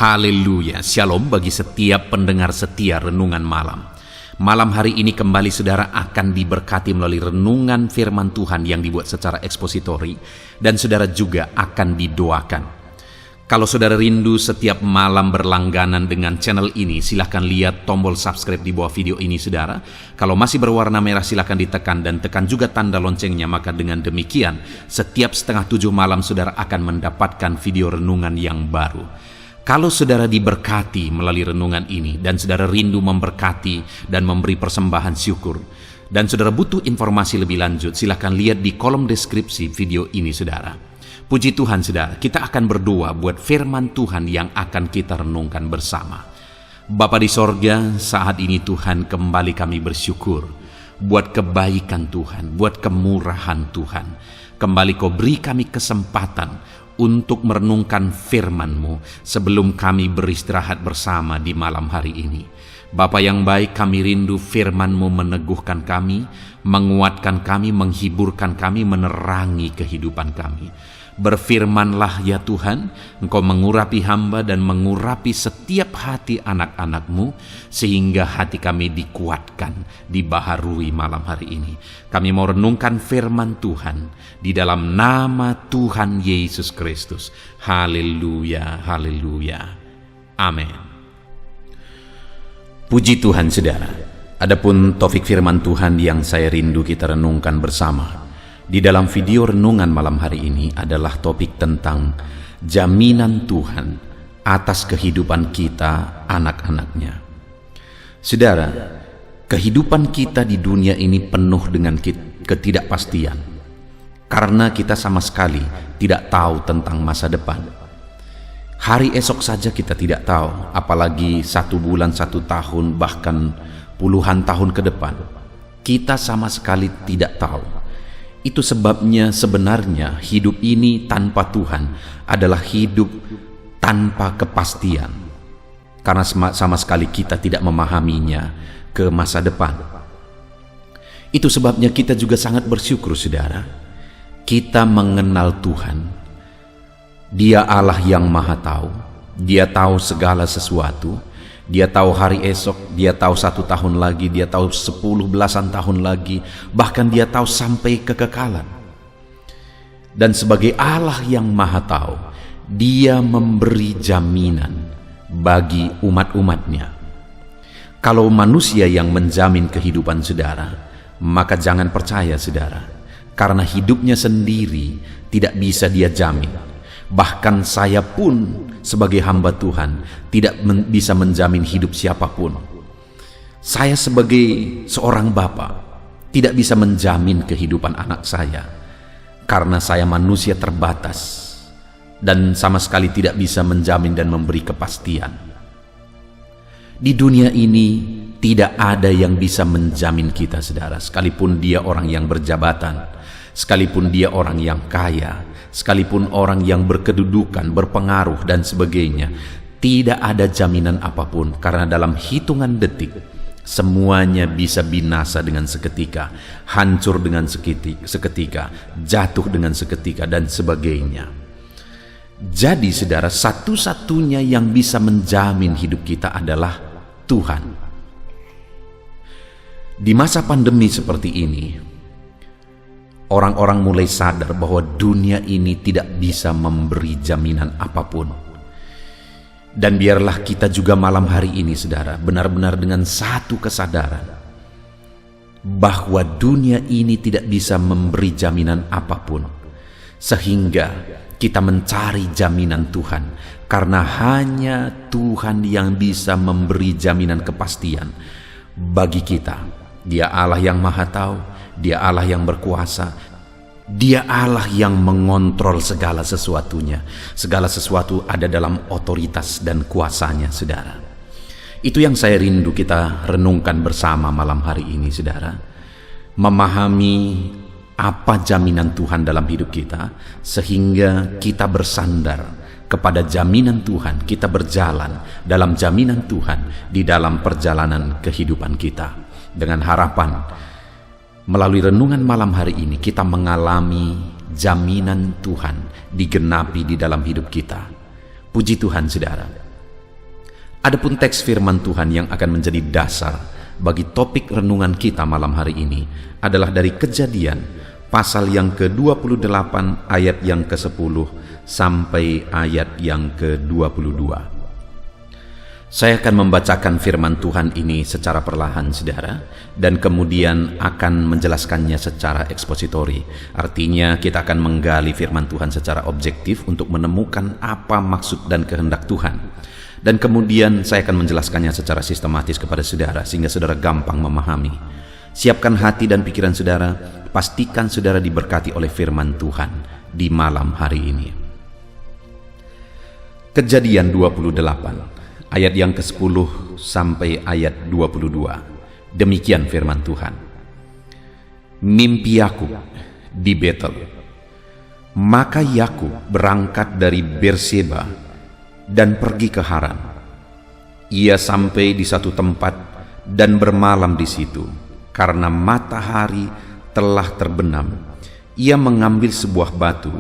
Haleluya, shalom bagi setiap pendengar setia Renungan Malam. Malam hari ini kembali saudara akan diberkati melalui renungan firman Tuhan yang dibuat secara ekspositori, dan saudara juga akan didoakan. Kalau saudara rindu setiap malam berlangganan dengan channel ini, silahkan lihat tombol subscribe di bawah video ini saudara. Kalau masih berwarna merah silahkan ditekan dan tekan juga tanda loncengnya, maka dengan demikian setiap 6:30 malam saudara akan mendapatkan video renungan yang baru. Kalau saudara diberkati melalui renungan ini dan saudara rindu memberkati dan memberi persembahan syukur, dan saudara butuh informasi lebih lanjut, silakan lihat di kolom deskripsi video ini saudara. Puji Tuhan saudara, kita akan berdoa buat firman Tuhan yang akan kita renungkan bersama. Bapa di sorga, saat ini Tuhan kembali kami bersyukur buat kebaikan Tuhan, buat kemurahan Tuhan. Kembali Kau beri kami kesempatan untuk merenungkan firman-Mu sebelum kami beristirahat bersama di malam hari ini. Bapa yang baik, kami rindu firman-Mu meneguhkan kami, menguatkan kami, menghiburkan kami, menerangi kehidupan kami. Berfirmanlah ya Tuhan, Engkau mengurapi hamba dan mengurapi setiap hati anak-anak-Mu, sehingga hati kami dikuatkan, dibaharui malam hari ini. Kami mau renungkan firman Tuhan di dalam nama Tuhan Yesus Kristus. Haleluya, haleluya. Amin. Puji Tuhan saudara. Adapun topik firman Tuhan yang saya rindu kita renungkan bersama di dalam video renungan malam hari ini adalah topik tentang jaminan Tuhan atas kehidupan kita, anak-anaknya. Saudara, kehidupan kita di dunia ini penuh dengan ketidakpastian, karena kita sama sekali tidak tahu tentang masa depan. Hari esok saja kita tidak tahu, apalagi 1 bulan, 1 tahun, bahkan puluhan tahun ke depan. Kita sama sekali tidak tahu. Itu sebabnya sebenarnya hidup ini tanpa Tuhan adalah hidup tanpa kepastian, karena sama sekali kita tidak memahaminya ke masa depan. Itu sebabnya kita juga sangat bersyukur saudara, kita mengenal Tuhan. Dia Allah yang maha tahu. Dia tahu segala sesuatu. Dia tahu hari esok, dia tahu 1 tahun lagi, dia tahu 10 belasan tahun lagi, bahkan dia tahu sampai kekekalan. Dan sebagai Allah yang maha tahu, dia memberi jaminan bagi umat-umatnya. Kalau manusia yang menjamin kehidupan saudara, maka jangan percaya saudara, karena hidupnya sendiri tidak bisa dia jamin. Bahkan saya pun sebagai hamba Tuhan tidak bisa menjamin hidup siapapun. Saya sebagai seorang bapa tidak bisa menjamin kehidupan anak saya, karena saya manusia terbatas dan sama sekali tidak bisa menjamin dan memberi kepastian. Di dunia ini tidak ada yang bisa menjamin kita saudara, sekalipun dia orang yang berjabatan, sekalipun dia orang yang kaya, sekalipun orang yang berkedudukan, berpengaruh dan sebagainya. Tidak ada jaminan apapun, karena dalam hitungan detik semuanya bisa binasa dengan seketika, hancur dengan seketika, jatuh dengan seketika dan sebagainya. Jadi saudara, satu-satunya yang bisa menjamin hidup kita adalah Tuhan. Di masa pandemi seperti ini, orang-orang mulai sadar bahwa dunia ini tidak bisa memberi jaminan apapun. Dan biarlah kita juga malam hari ini saudara, benar-benar dengan satu kesadaran bahwa dunia ini tidak bisa memberi jaminan apapun, sehingga kita mencari jaminan Tuhan, karena hanya Tuhan yang bisa memberi jaminan kepastian bagi kita. Dia Allah yang maha tahu, Dia Allah yang berkuasa, Dia Allah yang mengontrol segala sesuatunya. Segala sesuatu ada dalam otoritas dan kuasanya saudara. Itu yang saya rindu kita renungkan bersama malam hari ini saudara. Memahami apa jaminan Tuhan dalam hidup kita, sehingga kita bersandar kepada jaminan Tuhan. Kita berjalan dalam jaminan Tuhan di dalam perjalanan kehidupan kita, dengan harapan melalui renungan malam hari ini kita mengalami jaminan Tuhan digenapi di dalam hidup kita. Puji Tuhan saudara. Adapun teks firman Tuhan yang akan menjadi dasar bagi topik renungan kita malam hari ini adalah dari Kejadian pasal yang ke-28 ayat yang ke-10 sampai ayat yang ke-22. Saya akan membacakan firman Tuhan ini secara perlahan, saudara, dan kemudian akan menjelaskannya secara ekspositori. Artinya kita akan menggali firman Tuhan secara objektif untuk menemukan apa maksud dan kehendak Tuhan. Dan kemudian saya akan menjelaskannya secara sistematis kepada saudara, sehingga saudara gampang memahami. Siapkan hati dan pikiran saudara, pastikan saudara diberkati oleh firman Tuhan di malam hari ini. Kejadian 28 ayat yang ke-10 sampai ayat 22. Demikian firman Tuhan. Mimpi Yakub di Betel. Maka Yakub berangkat dari Berseba dan pergi ke Haran. Ia sampai di satu tempat dan bermalam di situ. Karena matahari telah terbenam, ia mengambil sebuah batu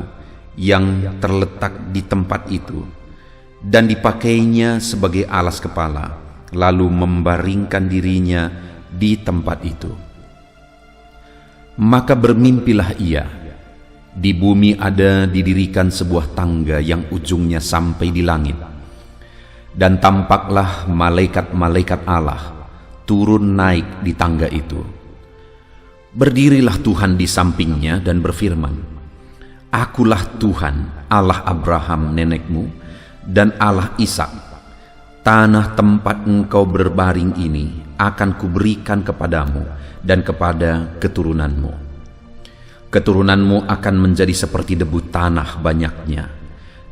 yang terletak di tempat itu dan dipakainya sebagai alas kepala, lalu membaringkan dirinya di tempat itu. Maka bermimpilah ia. Di bumi ada didirikan sebuah tangga yang ujungnya sampai di langit. Dan tampaklah malaikat-malaikat Allah turun naik di tangga itu. Berdirilah Tuhan di sampingnya dan berfirman, Akulah Tuhan, Allah Abraham nenekmu, dan Allah Ishak. Tanah tempat engkau berbaring ini akan kuberikan kepadamu dan kepada keturunanmu. Keturunanmu akan menjadi seperti debu tanah banyaknya,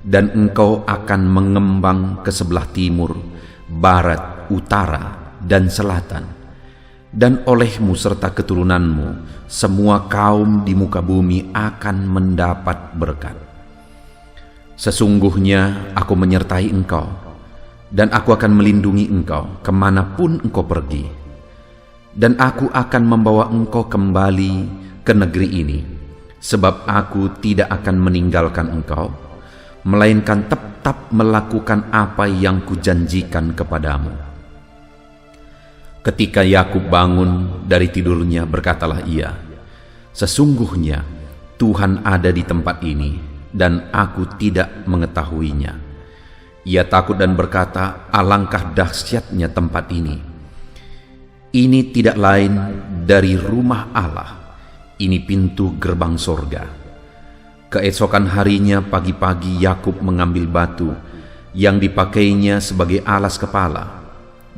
dan engkau akan mengembang ke sebelah timur, barat, utara, dan selatan. Dan olehmu serta keturunanmu, semua kaum di muka bumi akan mendapat berkat. Sesungguhnya aku menyertai engkau, dan aku akan melindungi engkau kemanapun engkau pergi. Dan aku akan membawa engkau kembali ke negeri ini, sebab aku tidak akan meninggalkan engkau, melainkan tetap melakukan apa yang kujanjikan kepadamu. Ketika Yakub bangun dari tidurnya, berkatalah ia, Sesungguhnya Tuhan ada di tempat ini, dan aku tidak mengetahuinya. Ia takut dan berkata, alangkah dahsyatnya tempat ini. Ini tidak lain dari rumah Allah, ini pintu gerbang sorga. Keesokan harinya pagi-pagi Yakub mengambil batu yang dipakainya sebagai alas kepala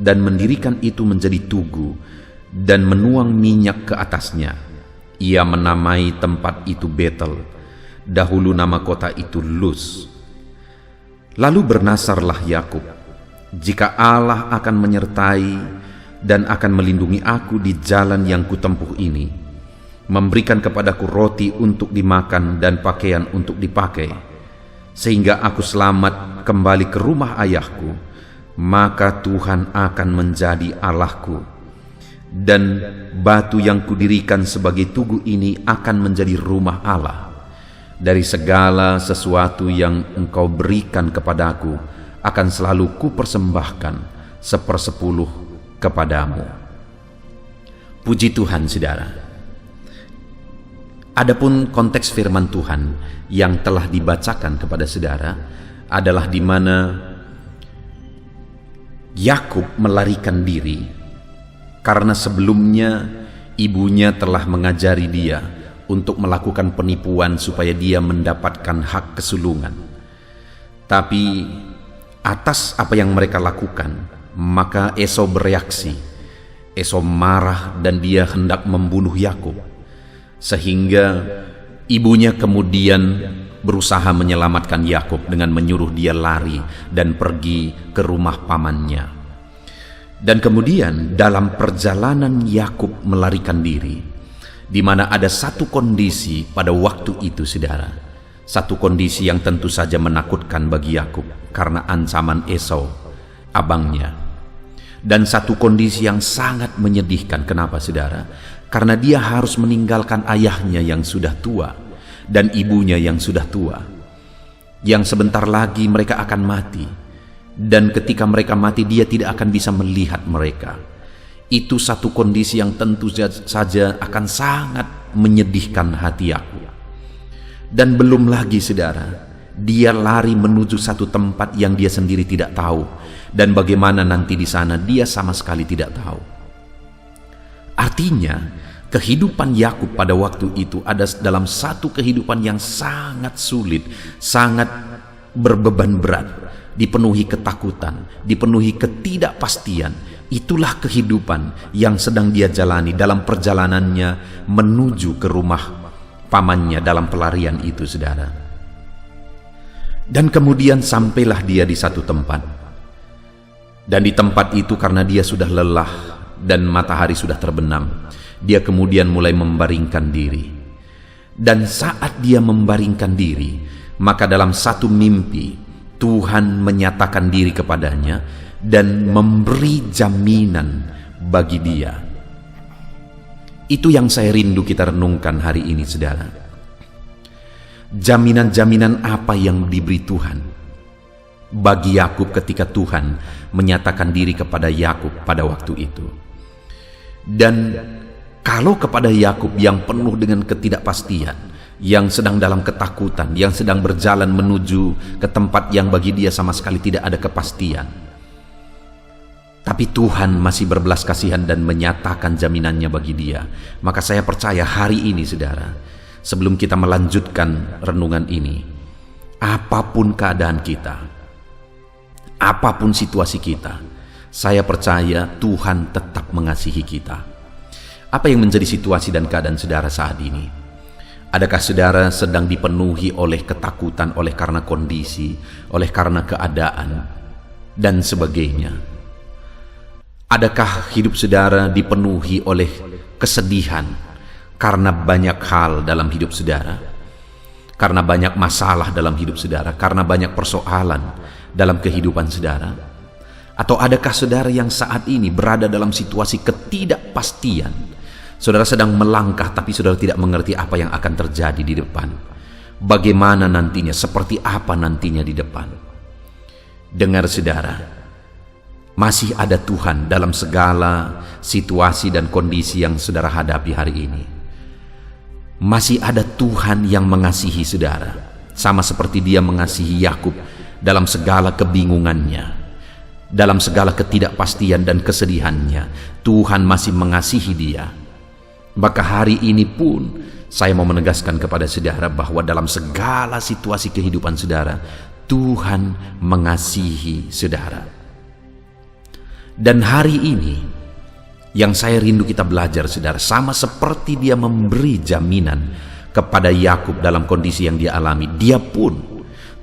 dan mendirikan itu menjadi tugu dan menuang minyak ke atasnya. Ia menamai tempat itu Betel. Dahulu nama kota itu Luz. Lalu bernasarlah Yakub, jika Allah akan menyertai dan akan melindungi aku di jalan yang kutempuh ini, memberikan kepadaku roti untuk dimakan dan pakaian untuk dipakai, sehingga aku selamat kembali ke rumah ayahku, maka Tuhan akan menjadi Allahku, dan batu yang kudirikan sebagai tugu ini akan menjadi rumah Allah. Dari segala sesuatu yang engkau berikan kepadaku akan selalu kupersembahkan 1/10 kepadamu. Puji Tuhan, saudara. Adapun konteks firman Tuhan yang telah dibacakan kepada saudara adalah di mana Yakub melarikan diri karena sebelumnya ibunya telah mengajari dia untuk melakukan penipuan supaya dia mendapatkan hak kesulungan. Tapi atas apa yang mereka lakukan, maka Esau bereaksi. Esau marah dan dia hendak membunuh Yakub, sehingga ibunya kemudian berusaha menyelamatkan Yakub dengan menyuruh dia lari dan pergi ke rumah pamannya. Dan kemudian dalam perjalanan Yakub melarikan diri, di mana ada satu kondisi pada waktu itu, saudara, satu kondisi yang tentu saja menakutkan bagi Yakub karena ancaman Esau, abangnya, dan satu kondisi yang sangat menyedihkan. Kenapa, saudara? Karena dia harus meninggalkan ayahnya yang sudah tua dan ibunya yang sudah tua, yang sebentar lagi mereka akan mati, dan ketika mereka mati dia tidak akan bisa melihat mereka. Itu satu kondisi yang tentu saja akan sangat menyedihkan hati aku. Dan belum lagi saudara, dia lari menuju satu tempat yang dia sendiri tidak tahu, dan bagaimana nanti di sana dia sama sekali tidak tahu. Artinya, kehidupan Yakub pada waktu itu ada dalam satu kehidupan yang sangat sulit, sangat berbeban berat, dipenuhi ketakutan, dipenuhi ketidakpastian. Itulah kehidupan yang sedang dia jalani dalam perjalanannya menuju ke rumah pamannya dalam pelarian itu, saudara. Dan kemudian sampailah dia di satu tempat. Dan di tempat itu karena dia sudah lelah dan matahari sudah terbenam, dia kemudian mulai membaringkan diri. Dan saat dia membaringkan diri, maka dalam satu mimpi Tuhan menyatakan diri kepadanya dan memberi jaminan bagi dia. Itu yang saya rindu kita renungkan hari ini, saudara. Jaminan-jaminan apa yang diberi Tuhan bagi Yakub ketika Tuhan menyatakan diri kepada Yakub pada waktu itu. Dan kalau kepada Yakub yang penuh dengan ketidakpastian, yang sedang dalam ketakutan, yang sedang berjalan menuju ke tempat yang bagi dia sama sekali tidak ada kepastian, tapi Tuhan masih berbelas kasihan dan menyatakan jaminannya bagi dia. Maka saya percaya hari ini, saudara, sebelum kita melanjutkan renungan ini, apapun keadaan kita, apapun situasi kita, saya percaya Tuhan tetap mengasihi kita. Apa yang menjadi situasi dan keadaan saudara saat ini? Adakah saudara sedang dipenuhi oleh ketakutan, oleh karena kondisi, oleh karena keadaan, dan sebagainya? Adakah hidup saudara dipenuhi oleh kesedihan karena banyak hal dalam hidup saudara? Karena banyak masalah dalam hidup saudara? Karena banyak persoalan dalam kehidupan saudara? Atau adakah saudara yang saat ini berada dalam situasi ketidakpastian? Saudara sedang melangkah tapi saudara tidak mengerti apa yang akan terjadi di depan. Bagaimana nantinya, seperti apa nantinya di depan. Dengar saudara, masih ada Tuhan dalam segala situasi dan kondisi yang saudara hadapi hari ini. Masih ada Tuhan yang mengasihi saudara, sama seperti dia mengasihi Yakub dalam segala kebingungannya, dalam segala ketidakpastian dan kesedihannya. Tuhan masih mengasihi dia. Maka hari ini pun saya mau menegaskan kepada saudara bahwa dalam segala situasi kehidupan saudara, Tuhan mengasihi saudara. Dan hari ini yang saya rindu kita belajar, saudara, sama seperti dia memberi jaminan kepada Yakub dalam kondisi yang dia alami,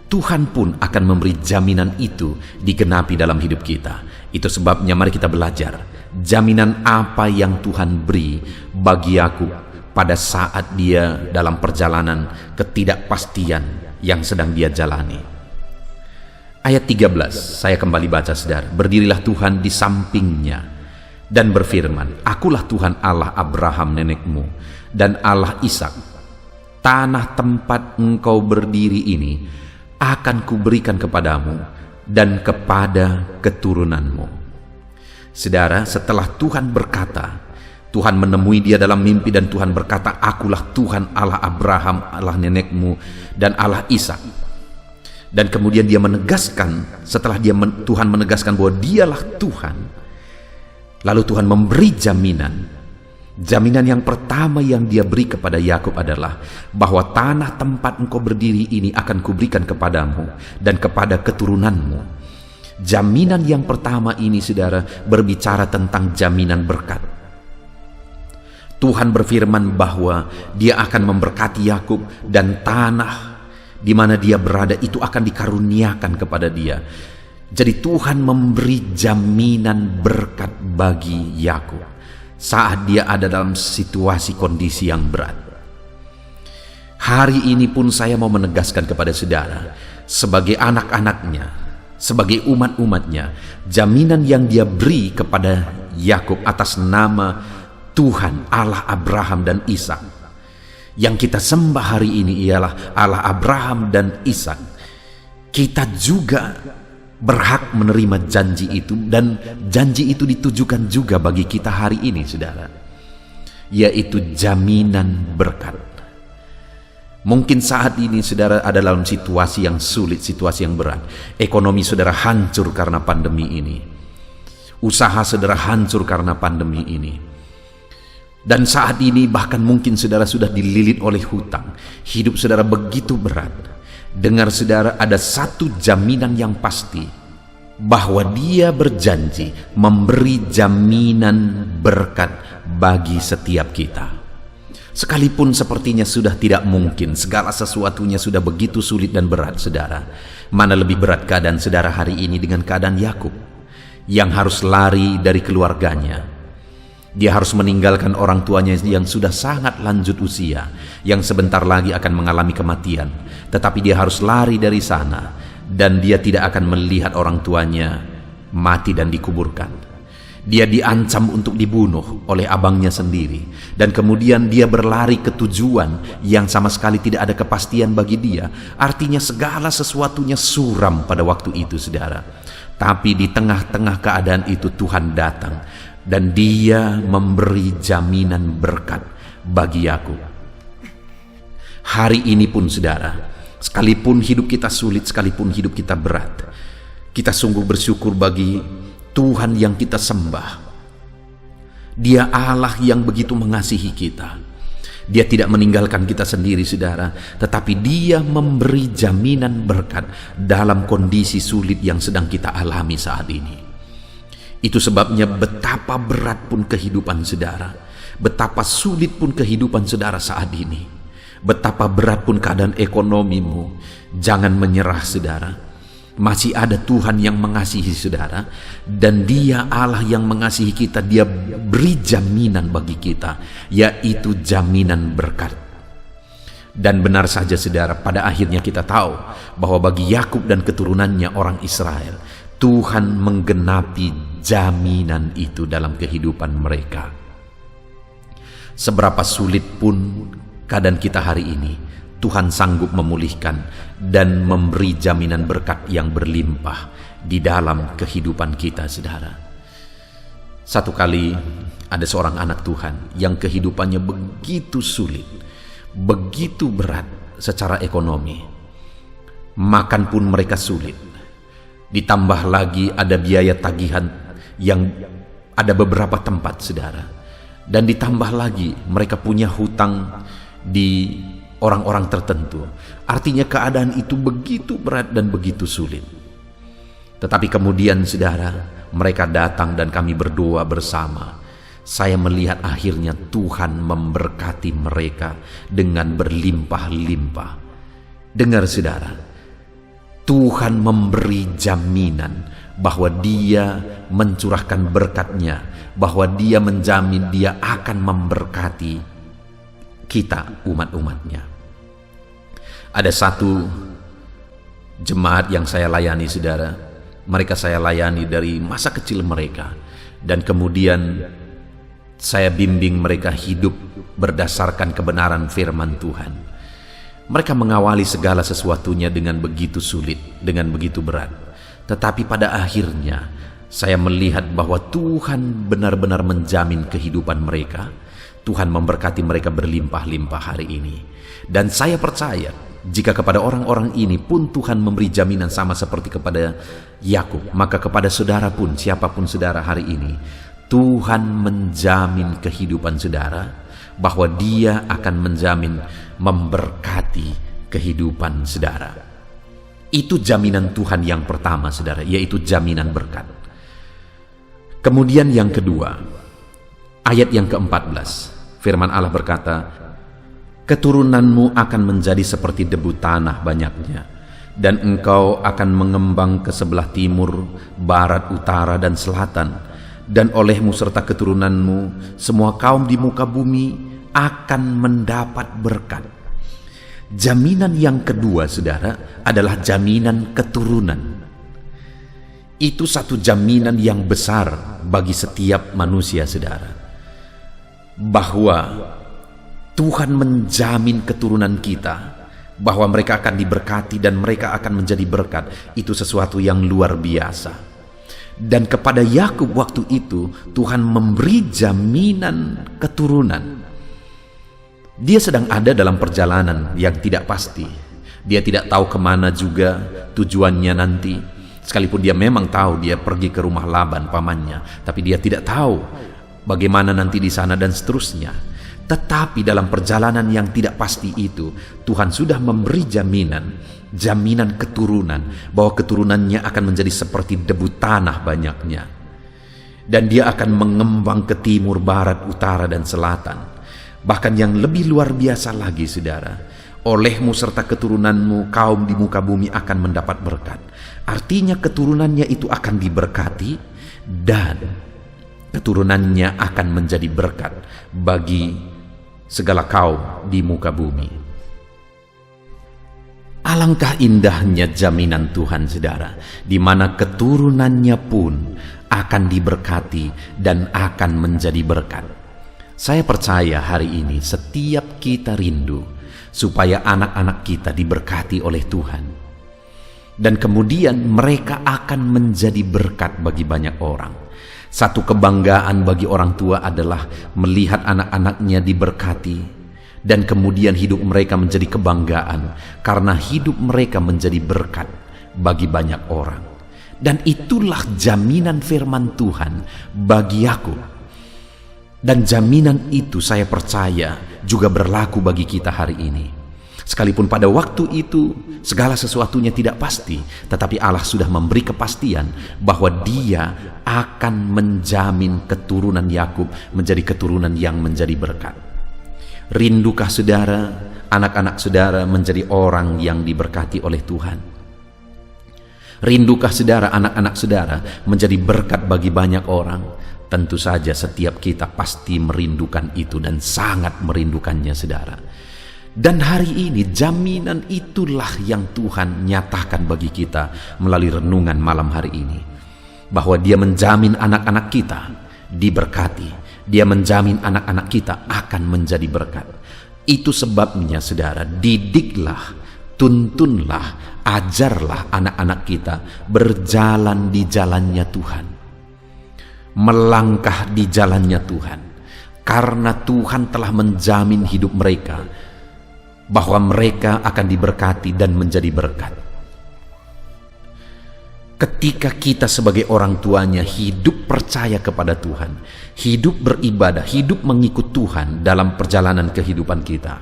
Tuhan pun akan memberi jaminan itu digenapi dalam hidup kita. Itu sebabnya mari kita belajar jaminan apa yang Tuhan beri bagi Yakub pada saat dia dalam perjalanan ketidakpastian yang sedang dia jalani. Ayat 13, saya kembali baca, saudara. Berdirilah Tuhan di sampingnya dan berfirman, Akulah Tuhan Allah Abraham nenekmu dan Allah Ishak. Tanah tempat engkau berdiri ini akan kuberikan kepadamu dan kepada keturunanmu. Saudara, setelah Tuhan berkata, Tuhan menemui dia dalam mimpi dan Tuhan berkata, Akulah Tuhan Allah Abraham, Allah nenekmu dan Allah Ishak. Dan kemudian dia menegaskan, setelah Tuhan menegaskan bahwa dialah Tuhan, lalu Tuhan memberi jaminan. Jaminan yang pertama yang dia beri kepada Yakub adalah bahwa tanah tempat engkau berdiri ini akan kuberikan kepadamu dan kepada keturunanmu. Jaminan yang pertama ini, saudara, berbicara tentang jaminan berkat. Tuhan berfirman bahwa dia akan memberkati Yakub dan tanah di mana dia berada itu akan dikaruniakan kepada dia. Jadi Tuhan memberi jaminan berkat bagi Yakub saat dia ada dalam situasi kondisi yang berat. Hari ini pun saya mau menegaskan kepada saudara, sebagai anak-anaknya, sebagai umat-umatnya, jaminan yang dia beri kepada Yakub atas nama Tuhan Allah Abraham dan Ishak. Yang kita sembah hari ini ialah Allah Abraham dan Ishak. Kita juga berhak menerima janji itu, dan janji itu ditujukan juga bagi kita hari ini, saudara, yaitu jaminan berkat. Mungkin saat ini saudara ada dalam situasi yang sulit, situasi yang berat. Ekonomi saudara hancur karena pandemi ini. Usaha saudara hancur karena pandemi ini. Dan saat ini bahkan mungkin saudara sudah dililit oleh hutang. Hidup saudara begitu berat. Dengar saudara, ada satu jaminan yang pasti, bahwa Dia berjanji memberi jaminan berkat bagi setiap kita. Sekalipun sepertinya sudah tidak mungkin, segala sesuatunya sudah begitu sulit dan berat, saudara. Mana lebih berat keadaan saudara hari ini dengan keadaan Yakub yang harus lari dari keluarganya. Dia harus meninggalkan orang tuanya yang sudah sangat lanjut usia, yang sebentar lagi akan mengalami kematian. Tetapi dia harus lari dari sana, dan dia tidak akan melihat orang tuanya mati dan dikuburkan. Dia diancam untuk dibunuh oleh abangnya sendiri, dan kemudian dia berlari ke tujuan yang sama sekali tidak ada kepastian bagi dia. Artinya segala sesuatunya suram pada waktu itu, saudara. Tapi di tengah-tengah keadaan itu Tuhan datang, dan Dia memberi jaminan berkat bagi Yakub. Hari ini pun, saudara, sekalipun hidup kita sulit, sekalipun hidup kita berat, kita sungguh bersyukur bagi Tuhan yang kita sembah. Dia Allah yang begitu mengasihi kita. Dia tidak meninggalkan kita sendiri, saudara, tetapi Dia memberi jaminan berkat dalam kondisi sulit yang sedang kita alami saat ini. Itu sebabnya betapa berat pun kehidupan saudara, betapa sulit pun kehidupan saudara saat ini, betapa berat pun keadaan ekonomimu, jangan menyerah, saudara. Masih ada Tuhan yang mengasihi saudara, dan Dia Allah yang mengasihi kita. Dia beri jaminan bagi kita, yaitu jaminan berkat. Dan benar saja, saudara, pada akhirnya kita tahu bahwa bagi Yakub dan keturunannya orang Israel, Tuhan menggenapi jaminan itu dalam kehidupan mereka. Seberapa sulit pun keadaan kita hari ini, Tuhan sanggup memulihkan dan memberi jaminan berkat yang berlimpah di dalam kehidupan kita, saudara. Satu kali ada seorang anak Tuhan yang kehidupannya begitu sulit, begitu berat secara ekonomi. Makan pun mereka sulit. Ditambah lagi ada biaya tagihan yang ada beberapa tempat, saudara. Dan ditambah lagi mereka punya hutang di orang-orang tertentu. Artinya keadaan itu begitu berat dan begitu sulit. Tetapi kemudian, saudara, mereka datang dan kami berdoa bersama. Saya melihat akhirnya Tuhan memberkati mereka dengan berlimpah-limpah. Dengar, saudara, Tuhan memberi jaminan bahwa Dia mencurahkan berkat-Nya, bahwa Dia menjamin Dia akan memberkati kita, umat-umatnya. Ada satu jemaat yang saya layani, saudara. Mereka saya layani dari masa kecil mereka, dan kemudian saya bimbing mereka hidup berdasarkan kebenaran firman Tuhan. Mereka mengawali segala sesuatunya dengan begitu sulit, dengan begitu berat. Tetapi pada akhirnya saya melihat bahwa Tuhan benar-benar menjamin kehidupan mereka. Tuhan memberkati mereka berlimpah-limpah hari ini. Dan saya percaya jika kepada orang-orang ini pun Tuhan memberi jaminan sama seperti kepada Yakub, maka kepada saudara pun, siapapun saudara hari ini, Tuhan menjamin kehidupan saudara, bahwa Dia akan menjamin memberkati kehidupan saudara. Itu jaminan Tuhan yang pertama, saudara, yaitu jaminan berkat. Kemudian yang kedua, ayat yang ke-14, firman Allah berkata, keturunanmu akan menjadi seperti debu tanah banyaknya, dan engkau akan mengembang ke sebelah timur, barat, utara, dan selatan, dan olehmu serta keturunanmu semua kaum di muka bumi akan mendapat berkat. Jaminan yang kedua, saudara, adalah jaminan keturunan. Itu satu jaminan yang besar bagi setiap manusia, saudara, bahwa Tuhan menjamin keturunan kita bahwa mereka akan diberkati dan mereka akan menjadi berkat, itu sesuatu yang luar biasa. Dan kepada Yakub waktu itu Tuhan memberi jaminan keturunan. Dia sedang ada dalam perjalanan yang tidak pasti. Dia tidak tahu kemana juga tujuannya nanti. Sekalipun dia memang tahu dia pergi ke rumah Laban pamannya, tapi dia tidak tahu bagaimana nanti di sana dan seterusnya. Tetapi dalam perjalanan yang tidak pasti itu, Tuhan sudah memberi jaminan keturunan, bahwa keturunannya akan menjadi seperti debu tanah banyaknya. Dan dia akan mengembang ke timur, barat, utara, dan selatan. Bahkan yang lebih luar biasa lagi, saudara, olehmu serta keturunanmu kaum di muka bumi akan mendapat berkat. Artinya keturunannya itu akan diberkati dan keturunannya akan menjadi berkat bagi segala kaum di muka bumi. Alangkah indahnya jaminan Tuhan, saudara, di mana keturunannya pun akan diberkati dan akan menjadi berkat. Saya percaya hari ini setiap kita rindu supaya anak-anak kita diberkati oleh Tuhan. Dan kemudian mereka akan menjadi berkat bagi banyak orang. Satu kebanggaan bagi orang tua adalah melihat anak-anaknya diberkati, dan kemudian hidup mereka menjadi kebanggaan karena hidup mereka menjadi berkat bagi banyak orang. Dan itulah jaminan firman Tuhan bagi Yakub. Dan jaminan itu saya percaya juga berlaku bagi kita hari ini. Sekalipun pada waktu itu segala sesuatunya tidak pasti, tetapi Allah sudah memberi kepastian bahwa Dia akan menjamin keturunan Yakub menjadi keturunan yang menjadi berkat. Rindukah saudara, anak-anak saudara menjadi orang yang diberkati oleh Tuhan? Rindukah saudara, anak-anak saudara menjadi berkat bagi banyak orang? Tentu saja setiap kita pasti merindukan itu dan sangat merindukannya, saudara. Dan hari ini jaminan itulah yang Tuhan nyatakan bagi kita melalui renungan malam hari ini. Bahwa Dia menjamin anak-anak kita diberkati. Dia menjamin anak-anak kita akan menjadi berkat. Itu sebabnya, saudara, didiklah, tuntunlah, ajarlah anak-anak kita berjalan di jalannya Tuhan. Melangkah di jalannya Tuhan. Karena Tuhan telah menjamin hidup mereka, bahwa mereka akan diberkati dan menjadi berkat. Ketika kita sebagai orang tuanya hidup percaya kepada Tuhan, hidup beribadah, hidup mengikut Tuhan dalam perjalanan kehidupan kita,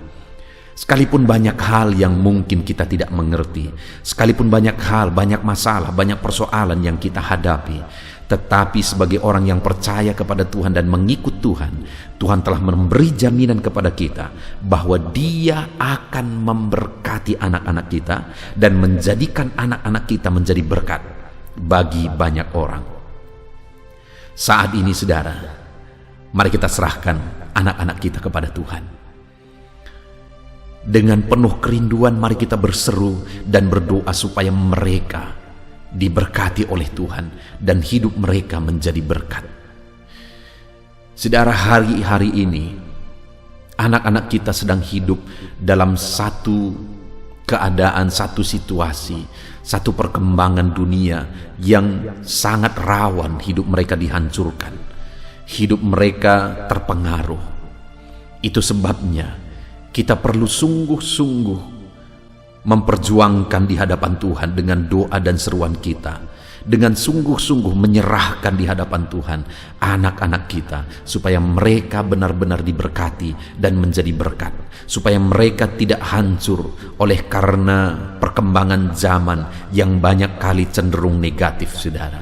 sekalipun banyak hal yang mungkin kita tidak mengerti, sekalipun banyak hal, banyak masalah, banyak persoalan yang kita hadapi, tetapi sebagai orang yang percaya kepada Tuhan dan mengikut Tuhan, Tuhan telah memberi jaminan kepada kita bahwa Dia akan memberkati anak-anak kita dan menjadikan anak-anak kita menjadi berkat bagi banyak orang. Saat ini, saudara, mari kita serahkan anak-anak kita kepada Tuhan. Dengan penuh kerinduan mari kita berseru dan berdoa supaya mereka diberkati oleh Tuhan dan hidup mereka menjadi berkat. Saudara, hari-hari ini anak-anak kita sedang hidup dalam satu keadaan, satu situasi, satu perkembangan dunia yang sangat rawan hidup mereka dihancurkan, hidup mereka terpengaruh. Itu sebabnya kita perlu sungguh-sungguh memperjuangkan di hadapan Tuhan dengan doa dan seruan kita, dengan sungguh-sungguh menyerahkan di hadapan Tuhan anak-anak kita, supaya mereka benar-benar diberkati dan menjadi berkat, supaya mereka tidak hancur oleh karena perkembangan zaman yang banyak kali cenderung negatif, saudara.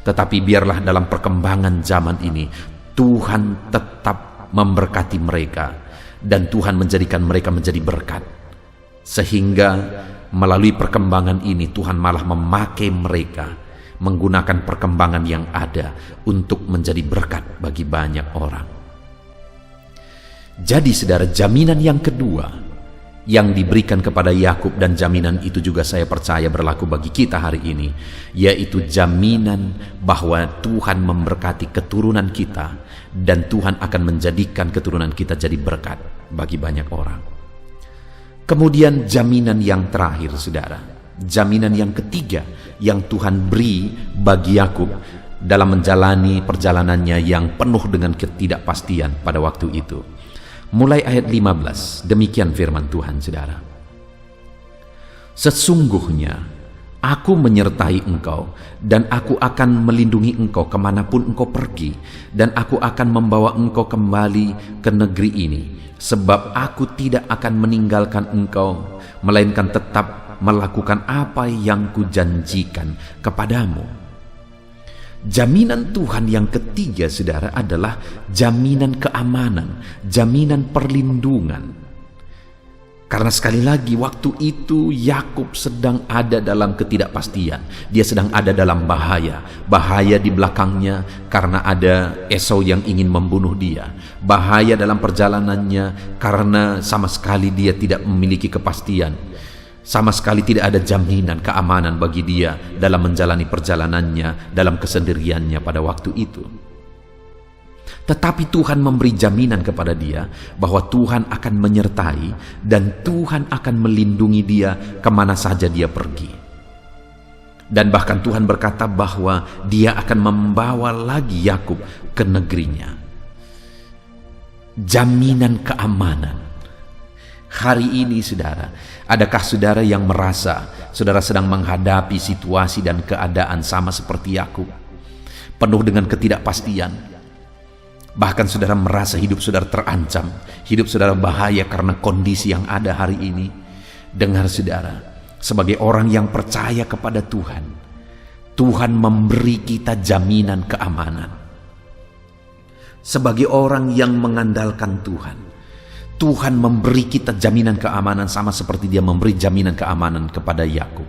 Tetapi biarlah dalam perkembangan zaman ini Tuhan tetap memberkati mereka dan Tuhan menjadikan mereka menjadi berkat. Sehingga melalui perkembangan ini Tuhan malah memakai mereka, menggunakan perkembangan yang ada untuk menjadi berkat bagi banyak orang. Jadi saudara, jaminan yang kedua yang diberikan kepada Yakub, dan jaminan itu juga saya percaya berlaku bagi kita hari ini, yaitu jaminan bahwa Tuhan memberkati keturunan kita dan Tuhan akan menjadikan keturunan kita jadi berkat bagi banyak orang. Kemudian jaminan yang terakhir, saudara, jaminan yang ketiga yang Tuhan beri bagi Yakub dalam menjalani perjalanannya yang penuh dengan ketidakpastian pada waktu itu. Mulai ayat 15, demikian firman Tuhan, saudara. Sesungguhnya Aku menyertai engkau, dan aku akan melindungi engkau kemanapun engkau pergi, dan aku akan membawa engkau kembali ke negeri ini, sebab aku tidak akan meninggalkan engkau, melainkan tetap melakukan apa yang kujanjikan kepadamu. Jaminan Tuhan yang ketiga, saudara, adalah jaminan keamanan, jaminan perlindungan. Karena sekali lagi waktu itu Yakub sedang ada dalam ketidakpastian. Dia sedang ada dalam bahaya. Bahaya di belakangnya karena ada Esau yang ingin membunuh dia. Bahaya dalam perjalanannya karena sama sekali dia tidak memiliki kepastian. Sama sekali tidak ada jaminan keamanan bagi dia dalam menjalani perjalanannya, dalam kesendiriannya pada waktu itu. Tetapi Tuhan memberi jaminan kepada dia bahwa Tuhan akan menyertai dan Tuhan akan melindungi dia kemana saja dia pergi. Dan bahkan Tuhan berkata bahwa dia akan membawa lagi Yakub ke negerinya. Jaminan keamanan. Hari ini, saudara, adakah saudara yang merasa saudara sedang menghadapi situasi dan keadaan sama seperti Yakub, penuh dengan ketidakpastian? Bahkan saudara merasa hidup saudara terancam, hidup saudara bahaya karena kondisi yang ada hari ini. Dengar saudara, sebagai orang yang percaya kepada Tuhan, Tuhan memberi kita jaminan keamanan. Sebagai orang yang mengandalkan Tuhan, Tuhan memberi kita jaminan keamanan sama seperti Dia memberi jaminan keamanan kepada Yakub.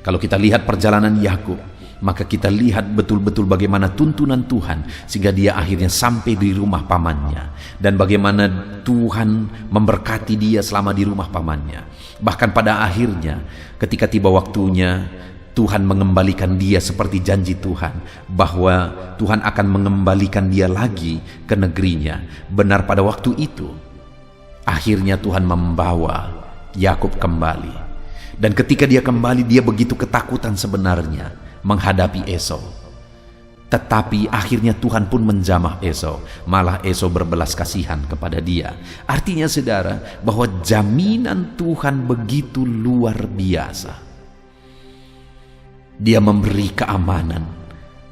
Kalau kita lihat perjalanan Yakub, maka kita lihat betul-betul bagaimana tuntunan Tuhan sehingga dia akhirnya sampai di rumah pamannya, dan bagaimana Tuhan memberkati dia selama di rumah pamannya. Bahkan pada akhirnya ketika tiba waktunya, Tuhan mengembalikan dia seperti janji Tuhan bahwa Tuhan akan mengembalikan dia lagi ke negerinya. Benar, pada waktu itu akhirnya Tuhan membawa Yakub kembali, dan ketika dia kembali dia begitu ketakutan sebenarnya menghadapi Esau. Tetapi akhirnya Tuhan pun menjamah Esau. Malah Esau berbelas kasihan kepada dia. Artinya saudara, bahwa jaminan Tuhan begitu luar biasa. Dia memberi keamanan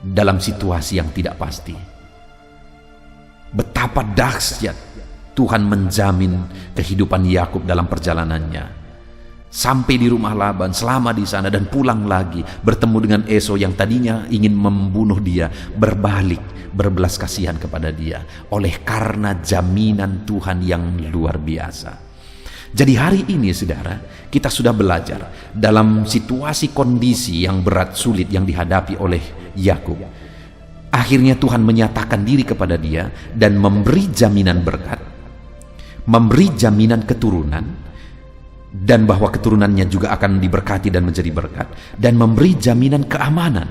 dalam situasi yang tidak pasti. Betapa dahsyat Tuhan menjamin kehidupan Yakub dalam perjalanannya. Sampai di rumah Laban, selama di sana dan pulang lagi, bertemu dengan Esau yang tadinya ingin membunuh dia, berbalik berbelas kasihan kepada dia oleh karena jaminan Tuhan yang luar biasa. Jadi hari ini saudara, kita sudah belajar dalam situasi kondisi yang berat sulit yang dihadapi oleh Yakub. Akhirnya Tuhan menyatakan diri kepada dia dan memberi jaminan berkat, memberi jaminan keturunan, dan bahwa keturunannya juga akan diberkati dan menjadi berkat, dan memberi jaminan keamanan.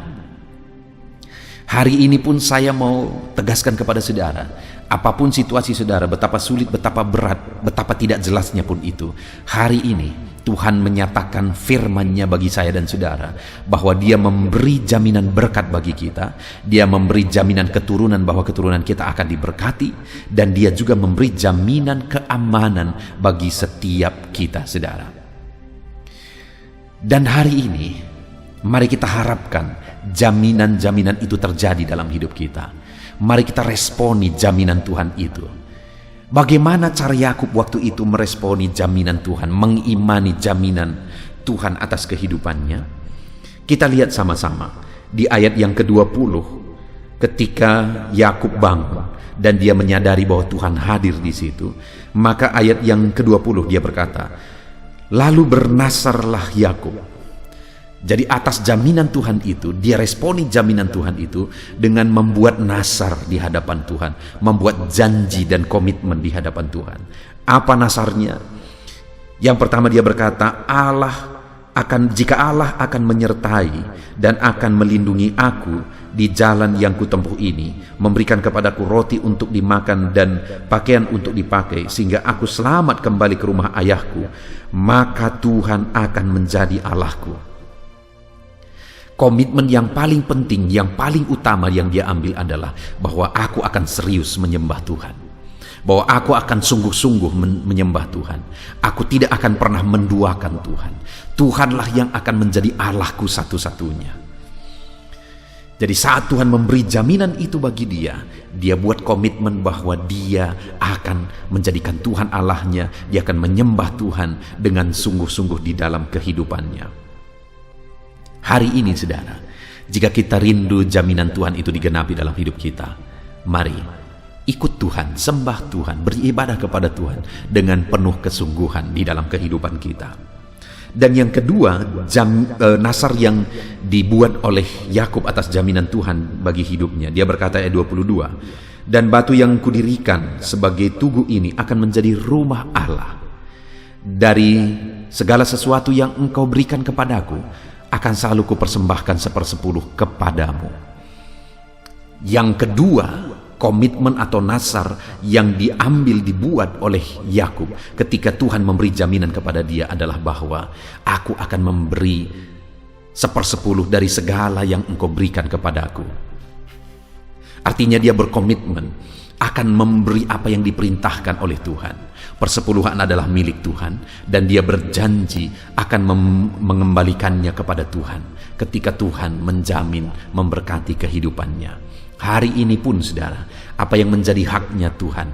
Hari ini pun saya mau tegaskan kepada saudara, apapun situasi saudara, betapa sulit, betapa berat, betapa tidak jelasnya pun itu, hari ini Tuhan menyatakan firman-Nya bagi saya dan saudara bahwa Dia memberi jaminan berkat bagi kita. Dia memberi jaminan keturunan bahwa keturunan kita akan diberkati, dan Dia juga memberi jaminan keamanan bagi setiap kita, saudara. Dan hari ini mari kita harapkan jaminan-jaminan itu terjadi dalam hidup kita. Mari kita responi jaminan Tuhan itu. Bagaimana cara Yakub waktu itu meresponi jaminan Tuhan, mengimani jaminan Tuhan atas kehidupannya? Kita lihat sama-sama di ayat yang ke-20, ketika Yakub bangun dan dia menyadari bahwa Tuhan hadir di situ, maka ayat yang ke-20 dia berkata, lalu bernasarlah Yakub. Jadi atas jaminan Tuhan itu, dia responi jaminan Tuhan itu dengan membuat nasar di hadapan Tuhan, membuat janji dan komitmen di hadapan Tuhan. Apa nasarnya? Yang pertama dia berkata, Allah jika Allah akan menyertai dan akan melindungi aku di jalan yang kutempuh ini, memberikan kepadaku roti untuk dimakan dan pakaian untuk dipakai, sehingga aku selamat kembali ke rumah ayahku, maka Tuhan akan menjadi Allahku. Komitmen yang paling penting, yang paling utama yang dia ambil adalah bahwa aku akan serius menyembah Tuhan. Bahwa aku akan sungguh-sungguh menyembah Tuhan. Aku tidak akan pernah menduakan Tuhan. Tuhanlah yang akan menjadi Allahku satu-satunya. Jadi saat Tuhan memberi jaminan itu bagi dia buat komitmen bahwa dia akan menjadikan Tuhan Allahnya, dia akan menyembah Tuhan dengan sungguh-sungguh di dalam kehidupannya. Hari ini saudara, jika kita rindu jaminan Tuhan itu digenapi dalam hidup kita, mari ikut Tuhan, sembah Tuhan, beribadah kepada Tuhan dengan penuh kesungguhan di dalam kehidupan kita. Dan yang kedua, nasar yang dibuat oleh Yakub atas jaminan Tuhan bagi hidupnya. Dia berkata ayat 22, dan batu yang kudirikan sebagai tugu ini akan menjadi rumah Allah. Dari segala sesuatu yang engkau berikan kepadaku, akan selalu kupersembahkan 1/10 kepadamu. Yang kedua, komitmen atau nasar yang dibuat oleh Yakub ketika Tuhan memberi jaminan kepada dia adalah bahwa aku akan memberi 1/10 dari segala yang engkau berikan kepadaku. Artinya dia berkomitmen akan memberi apa yang diperintahkan oleh Tuhan. Persepuluhan adalah milik Tuhan, dan dia berjanji akan mengembalikannya kepada Tuhan ketika Tuhan menjamin memberkati kehidupannya. Hari ini pun saudara, apa yang menjadi haknya Tuhan,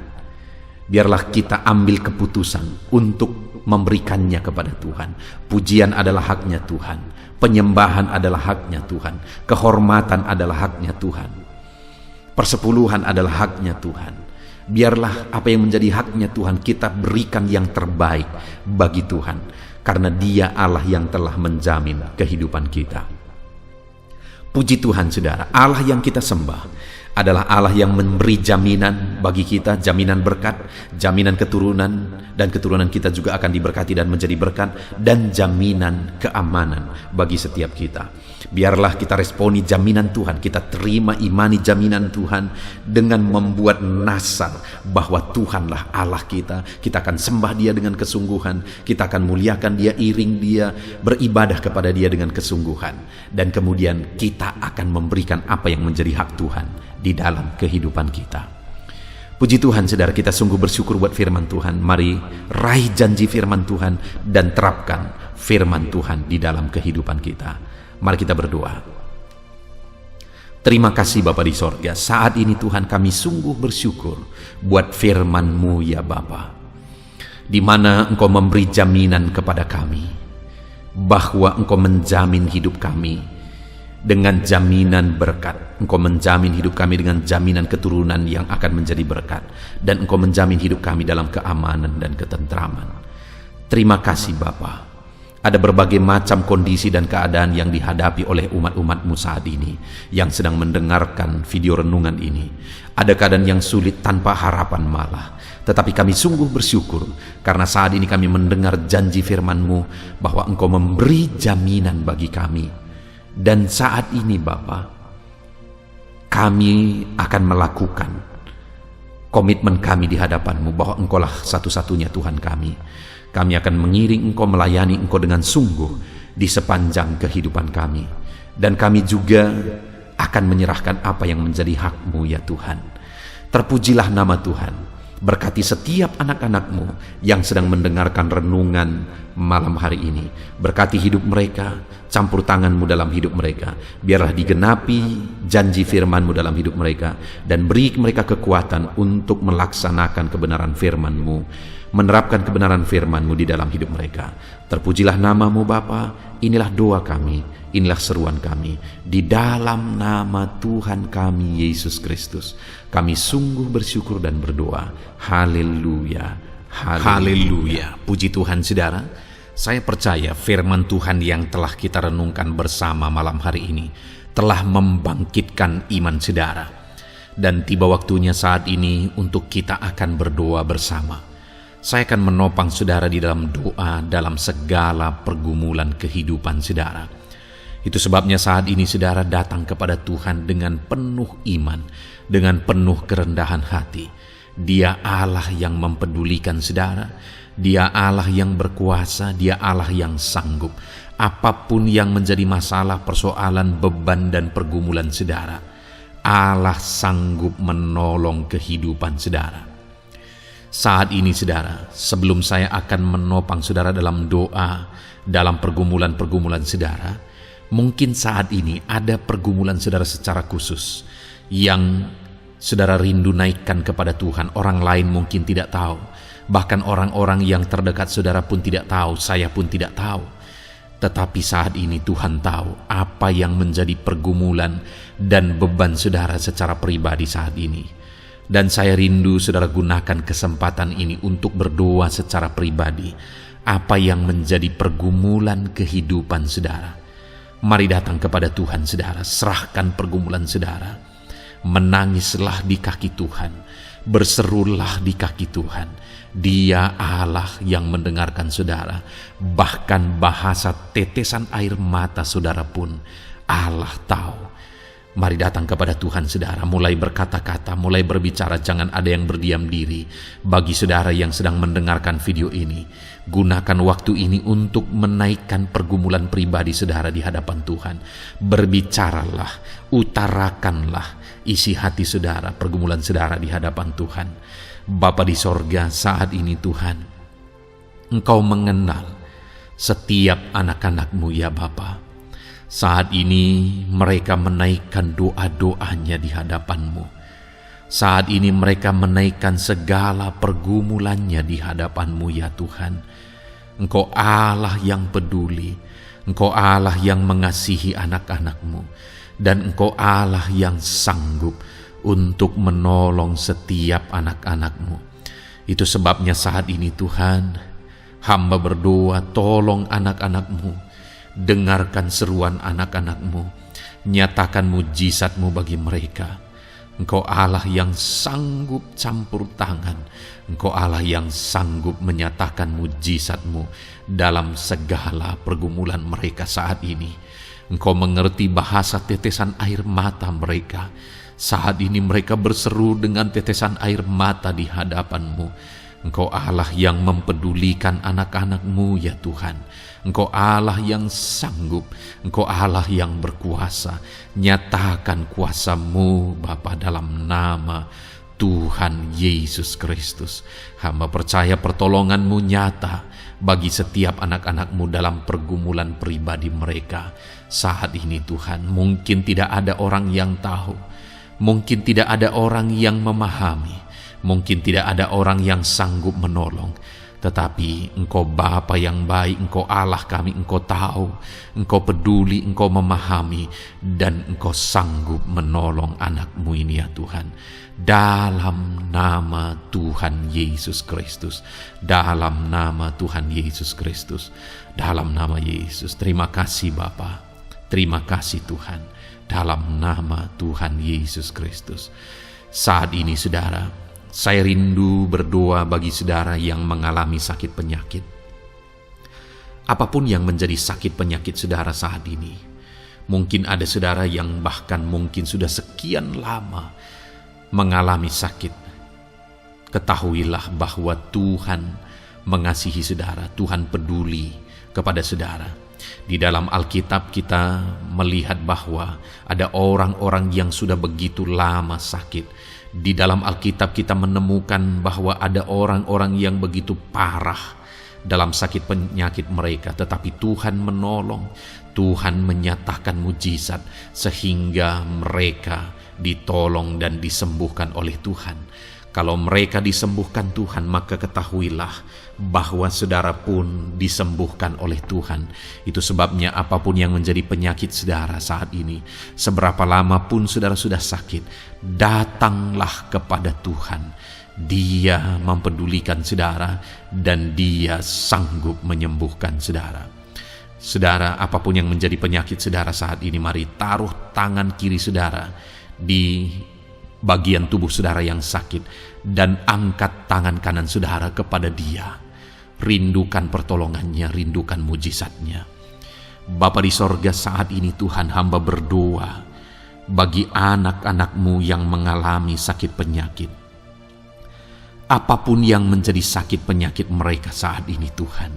biarlah kita ambil keputusan untuk memberikannya kepada Tuhan. Pujian adalah haknya Tuhan, penyembahan adalah haknya Tuhan, kehormatan adalah haknya Tuhan, persepuluhan adalah haknya Tuhan. Biarlah apa yang menjadi haknya Tuhan kita berikan yang terbaik bagi Tuhan, karena Dia Allah yang telah menjamin kehidupan kita. Puji Tuhan saudara, Allah yang kita sembah adalah Allah yang memberi jaminan bagi kita, jaminan berkat, jaminan keturunan, dan keturunan kita juga akan diberkati dan menjadi berkat, dan jaminan keamanan bagi setiap kita. Biarlah kita responi jaminan Tuhan, kita terima imani jaminan Tuhan dengan membuat nasar bahwa Tuhanlah Allah kita. Kita akan sembah Dia dengan kesungguhan, kita akan muliakan Dia, iring Dia, beribadah kepada Dia dengan kesungguhan, dan kemudian kita akan memberikan apa yang menjadi hak Tuhan di dalam kehidupan kita. Puji Tuhan saudara, kita sungguh bersyukur buat firman Tuhan. Mari raih janji firman Tuhan dan terapkan firman Tuhan di dalam kehidupan kita. Mari kita berdoa. Terima kasih Bapa di sorga, saat ini Tuhan kami sungguh bersyukur buat firman-Mu ya Bapa, di mana Engkau memberi jaminan kepada kami bahwa Engkau menjamin hidup kami dengan jaminan berkat. Engkau menjamin hidup kami dengan jaminan keturunan yang akan menjadi berkat, dan Engkau menjamin hidup kami dalam keamanan dan ketentraman. Terima kasih Bapa. Ada berbagai macam kondisi dan keadaan yang dihadapi oleh umat-umat-Mu saat ini yang sedang mendengarkan video renungan ini. Ada keadaan yang sulit tanpa harapan malah. Tetapi kami sungguh bersyukur karena saat ini kami mendengar janji firman-Mu bahwa Engkau memberi jaminan bagi kami. Dan saat ini Bapa, kami akan melakukan komitmen kami di hadapan-Mu bahwa Engkaulah satu-satunya Tuhan kami. Kami akan mengiring Engkau, melayani Engkau dengan sungguh di sepanjang kehidupan kami. Dan kami juga akan menyerahkan apa yang menjadi hak-Mu ya Tuhan. Terpujilah nama Tuhan. Berkati setiap anak-anak-Mu yang sedang mendengarkan renungan malam hari ini. Berkati hidup mereka, campur tangan-Mu dalam hidup mereka. Biarlah digenapi janji firman-Mu dalam hidup mereka, dan beri mereka kekuatan untuk melaksanakan kebenaran firman-Mu, menerapkan kebenaran firman-Mu di dalam hidup mereka. Terpujilah nama-Mu Bapa. Inilah doa kami, inilah seruan kami, di dalam nama Tuhan kami Yesus Kristus. Kami sungguh bersyukur dan berdoa. Haleluya, haleluya. Puji Tuhan saudara. Saya percaya firman Tuhan yang telah kita renungkan bersama malam hari ini telah membangkitkan iman saudara. Dan tiba waktunya saat ini untuk kita akan berdoa bersama. Saya akan menopang saudara di dalam doa dalam segala pergumulan kehidupan saudara. Itu sebabnya saat ini saudara datang kepada Tuhan dengan penuh iman, dengan penuh kerendahan hati. Dia Allah yang mempedulikan saudara, Dia Allah yang berkuasa, Dia Allah yang sanggup. Apapun yang menjadi masalah, persoalan, beban, dan pergumulan saudara, Allah sanggup menolong kehidupan saudara. Saat ini saudara, sebelum saya akan menopang saudara dalam doa, dalam pergumulan-pergumulan saudara, mungkin saat ini ada pergumulan saudara secara khusus yang saudara rindu naikkan kepada Tuhan. Orang lain mungkin tidak tahu, bahkan orang-orang yang terdekat saudara pun tidak tahu, saya pun tidak tahu. Tetapi saat ini Tuhan tahu apa yang menjadi pergumulan dan beban saudara secara pribadi saat ini. Dan saya rindu saudara gunakan kesempatan ini untuk berdoa secara pribadi apa yang menjadi pergumulan kehidupan saudara. Mari datang kepada Tuhan saudara, serahkan pergumulan saudara. Menangislah di kaki Tuhan, berserulah di kaki Tuhan. Dia Allah yang mendengarkan saudara. Bahkan bahasa tetesan air mata saudara pun Allah tahu. Mari datang kepada Tuhan saudara, mulai berkata-kata, mulai berbicara, jangan ada yang berdiam diri. Bagi saudara yang sedang mendengarkan video ini, gunakan waktu ini untuk menaikkan pergumulan pribadi saudara di hadapan Tuhan. Berbicaralah, utarakanlah isi hati saudara, pergumulan saudara di hadapan Tuhan. Bapa di sorga, saat ini Tuhan, Engkau mengenal setiap anak-anak-Mu ya Bapa. Saat ini mereka menaikkan doa-doanya di hadapan-Mu. Saat ini mereka menaikkan segala pergumulannya di hadapan-Mu ya Tuhan. Engkau Allah yang peduli, Engkau Allah yang mengasihi anak-anak-Mu, dan Engkau Allah yang sanggup untuk menolong setiap anak-anak-Mu. Itu sebabnya saat ini Tuhan, hamba berdoa, tolong anak-anak-Mu. Dengarkan seruan anak-anak-Mu, nyatakan mujizat-Mu bagi mereka. Engkau Allah yang sanggup campur tangan, Engkau Allah yang sanggup menyatakan mujizat-Mu dalam segala pergumulan mereka saat ini. Engkau mengerti bahasa tetesan air mata mereka. Saat ini mereka berseru dengan tetesan air mata di hadapan-Mu. Engkau Allah yang mempedulikan anak-anak-Mu ya Tuhan. Engkau Allah yang sanggup, Engkau Allah yang berkuasa. Nyatakan kuasa-Mu Bapa dalam nama Tuhan Yesus Kristus. Hamba percaya pertolongan-Mu nyata bagi setiap anak-anak-Mu dalam pergumulan pribadi mereka. Saat ini Tuhan, mungkin tidak ada orang yang tahu, mungkin tidak ada orang yang memahami, mungkin tidak ada orang yang sanggup menolong. Tetapi Engkau Bapa yang baik, Engkau Allah kami, Engkau tahu, Engkau peduli, Engkau memahami, dan Engkau sanggup menolong anak-Mu ini ya Tuhan. Dalam nama Tuhan Yesus Kristus, dalam nama Tuhan Yesus Kristus, dalam nama Yesus. Terima kasih Bapa, terima kasih Tuhan, dalam nama Tuhan Yesus Kristus. Saat ini saudara, saya rindu berdoa bagi saudara yang mengalami sakit penyakit. Apapun yang menjadi sakit penyakit saudara saat ini. Mungkin ada saudara yang bahkan mungkin sudah sekian lama mengalami sakit. Ketahuilah bahwa Tuhan mengasihi saudara, Tuhan peduli kepada saudara. Di dalam Alkitab kita melihat bahwa ada orang-orang yang sudah begitu lama sakit. Di dalam Alkitab kita menemukan bahwa ada orang-orang yang begitu parah dalam sakit penyakit mereka, tetapi Tuhan menolong, Tuhan menyatakan mujizat sehingga mereka ditolong dan disembuhkan oleh Tuhan. Kalau mereka disembuhkan Tuhan, maka ketahuilah bahwa saudara pun disembuhkan oleh Tuhan. Itu sebabnya apapun yang menjadi penyakit saudara saat ini, seberapa lama pun saudara sudah sakit, datanglah kepada Tuhan. Dia mempedulikan saudara dan Dia sanggup menyembuhkan saudara. Saudara, apapun yang menjadi penyakit saudara saat ini, mari taruh tangan kiri saudara di bagian tubuh saudara yang sakit dan angkat tangan kanan saudara kepada Dia. Rindukan pertolongannya, rindukan mujizatnya. Bapa di sorga, saat ini Tuhan, hamba berdoa bagi anak-anak-Mu yang mengalami sakit penyakit. Apapun yang menjadi sakit penyakit mereka saat ini Tuhan,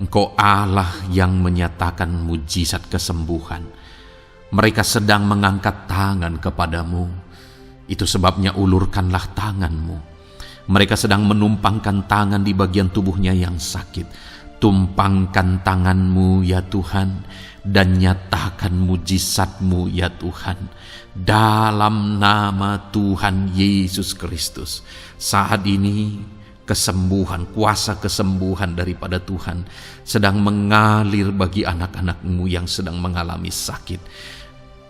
Engkau Allah yang menyatakan mujizat kesembuhan. Mereka sedang mengangkat tangan kepadamu. Itu sebabnya ulurkanlah tangan-Mu. Mereka sedang menumpangkan tangan di bagian tubuhnya yang sakit. Tumpangkan tangan-Mu ya Tuhan, dan nyatakan mujizat-Mu ya Tuhan. Dalam nama Tuhan Yesus Kristus, saat ini kesembuhan, kuasa kesembuhan daripada Tuhan sedang mengalir bagi anak-anak-Mu yang sedang mengalami sakit.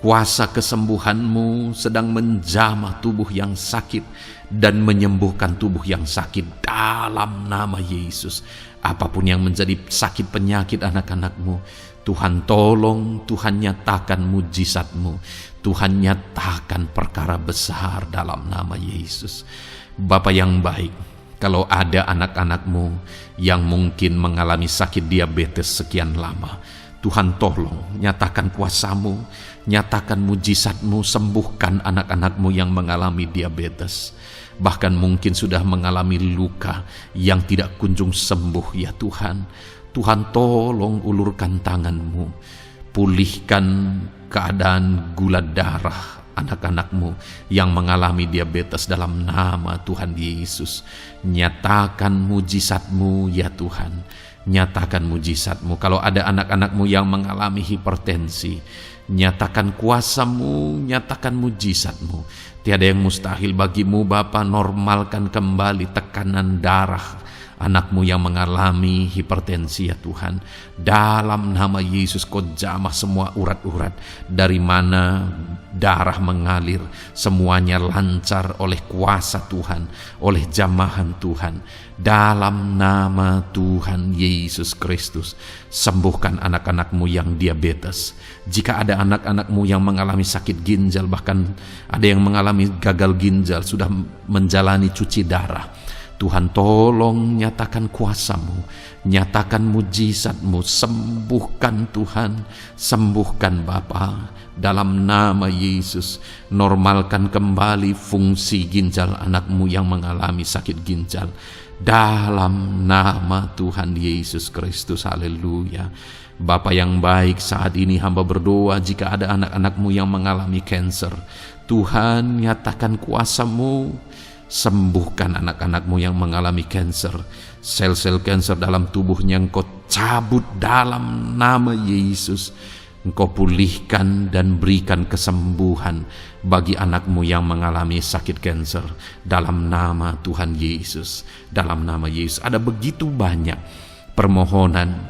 Kuasa kesembuhan-Mu sedang menjamah tubuh yang sakit dan menyembuhkan tubuh yang sakit dalam nama Yesus. Apapun yang menjadi sakit penyakit anak-anak-Mu, Tuhan tolong, Tuhan nyatakan mujizat-Mu, Tuhan nyatakan perkara besar dalam nama Yesus. Bapa yang baik, kalau ada anak-anak-Mu yang mungkin mengalami sakit diabetes sekian lama, Tuhan tolong, nyatakan kuasa-Mu, nyatakan mujizat-Mu, sembuhkan anak-anak-Mu yang mengalami diabetes. Bahkan mungkin sudah mengalami luka yang tidak kunjung sembuh ya Tuhan. Tuhan tolong ulurkan tangan-Mu, pulihkan keadaan gula darah anak-anak-Mu yang mengalami diabetes dalam nama Tuhan Yesus. Nyatakan mujizat-Mu ya Tuhan, nyatakan mujizat-Mu. Kalau ada anak-anak-Mu yang mengalami hipertensi, nyatakan kuasa-Mu, nyatakan mujizat-Mu. Tiada yang mustahil bagi-Mu Bapa. Normalkan kembali tekanan darah anak-Mu yang mengalami hipertensi ya Tuhan. Dalam nama Yesus, Kau jamah semua urat-urat dari mana darah mengalir, semuanya lancar oleh kuasa Tuhan, oleh jamahan Tuhan. Dalam nama Tuhan Yesus Kristus, sembuhkan anak-anak-Mu yang diabetes. Jika ada anak-anak-Mu yang mengalami sakit ginjal, bahkan ada yang mengalami gagal ginjal, sudah menjalani cuci darah, Tuhan tolong nyatakan kuasa-Mu, nyatakan mujizat-Mu, sembuhkan Tuhan, sembuhkan Bapa. Dalam nama Yesus, normalkan kembali fungsi ginjal anak-Mu yang mengalami sakit ginjal. Dalam nama Tuhan Yesus Kristus, haleluya. Bapa yang baik, saat ini hamba berdoa jika ada anak-anak-Mu yang mengalami kanker, Tuhan nyatakan kuasa-Mu, sembuhkan anak-anak-Mu yang mengalami kanker. Sel-sel kanker dalam tubuhnya Engkau cabut dalam nama Yesus. Engkau pulihkan dan berikan kesembuhan bagi anak-Mu yang mengalami sakit kanker. Dalam nama Tuhan Yesus, dalam nama Yesus. Ada begitu banyak permohonan,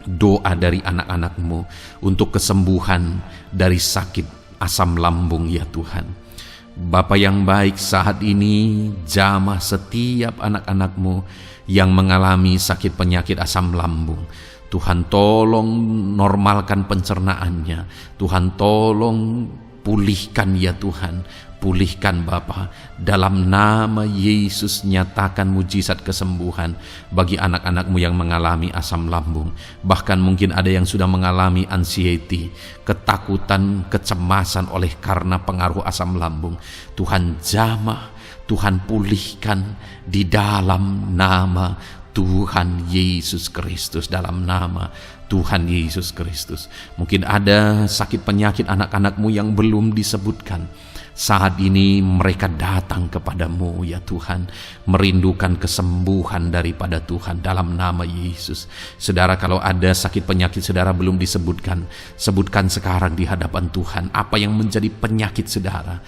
doa dari anak-anak-Mu untuk kesembuhan dari sakit asam lambung ya Tuhan. Bapa yang baik, saat ini jamah setiap anak-anak-Mu yang mengalami sakit penyakit asam lambung. Tuhan tolong normalkan pencernaannya. Tuhan tolong pulihkan ya Tuhan. Pulihkan Bapa. Dalam nama Yesus, nyatakan mujizat kesembuhan bagi anak-anak-Mu yang mengalami asam lambung. Bahkan mungkin ada yang sudah mengalami anxiety, ketakutan, kecemasan oleh karena pengaruh asam lambung. Tuhan jamah, Tuhan pulihkan di dalam nama Tuhan Yesus Kristus, dalam nama Tuhan Yesus Kristus. Mungkin ada sakit penyakit anak-anak-Mu yang belum disebutkan. Saat ini mereka datang kepadamu ya Tuhan, merindukan kesembuhan daripada Tuhan dalam nama Yesus. Saudara, kalau ada sakit penyakit saudara belum disebutkan, sebutkan sekarang di hadapan Tuhan apa yang menjadi penyakit saudara.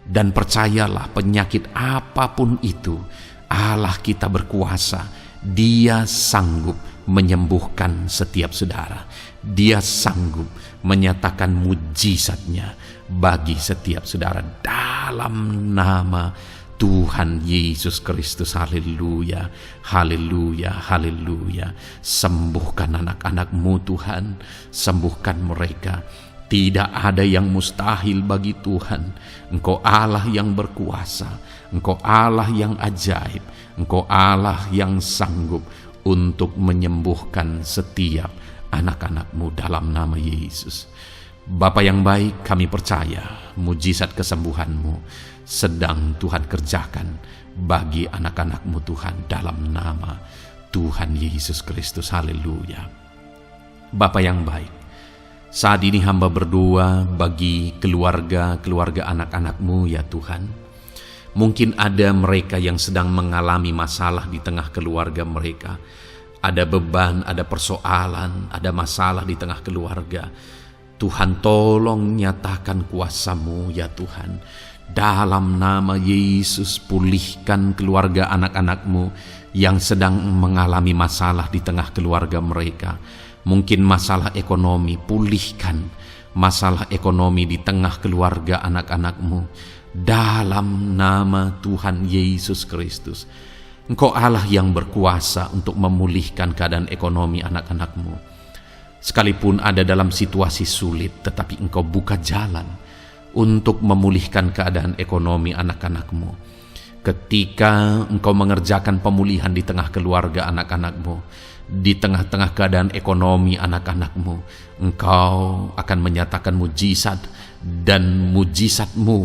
Dan percayalah, penyakit apapun itu, Allah kita berkuasa. Dia sanggup menyembuhkan setiap saudara. Dia sanggup menyatakan mujizatnya bagi setiap saudara dalam nama Tuhan Yesus Kristus. Haleluya, haleluya, haleluya. Sembuhkan anak-anak-Mu Tuhan, sembuhkan mereka. Tidak ada yang mustahil bagi Tuhan. Engkau Allah yang berkuasa, Engkau Allah yang ajaib, Engkau Allah yang sanggup untuk menyembuhkan setiap anak-anak-Mu dalam nama Yesus. Bapa yang baik, kami percaya mujizat kesembuhan-Mu sedang Tuhan kerjakan bagi anak-anak-Mu Tuhan dalam nama Tuhan Yesus Kristus. Haleluya. Bapa yang baik, saat ini hamba berdoa bagi keluarga anak-anak-Mu ya Tuhan. Mungkin ada mereka yang sedang mengalami masalah di tengah keluarga mereka. Ada beban, ada persoalan, ada masalah di tengah keluarga. Tuhan, tolong nyatakan kuasa-Mu ya Tuhan. Dalam nama Yesus, pulihkan keluarga anak-anak-Mu yang sedang mengalami masalah di tengah keluarga mereka. Mungkin masalah ekonomi, pulihkan masalah ekonomi di tengah keluarga anak-anak-Mu. Dalam nama Tuhan Yesus Kristus. Engkau Allah yang berkuasa untuk memulihkan keadaan ekonomi anak-anak-Mu. Sekalipun ada dalam situasi sulit, tetapi Engkau buka jalan untuk memulihkan keadaan ekonomi anak-anak-Mu. Ketika Engkau mengerjakan pemulihan di tengah keluarga anak-anak-Mu, di tengah-tengah keadaan ekonomi anak-anak-Mu, Engkau akan menyatakan mujizat, dan mujizat-Mu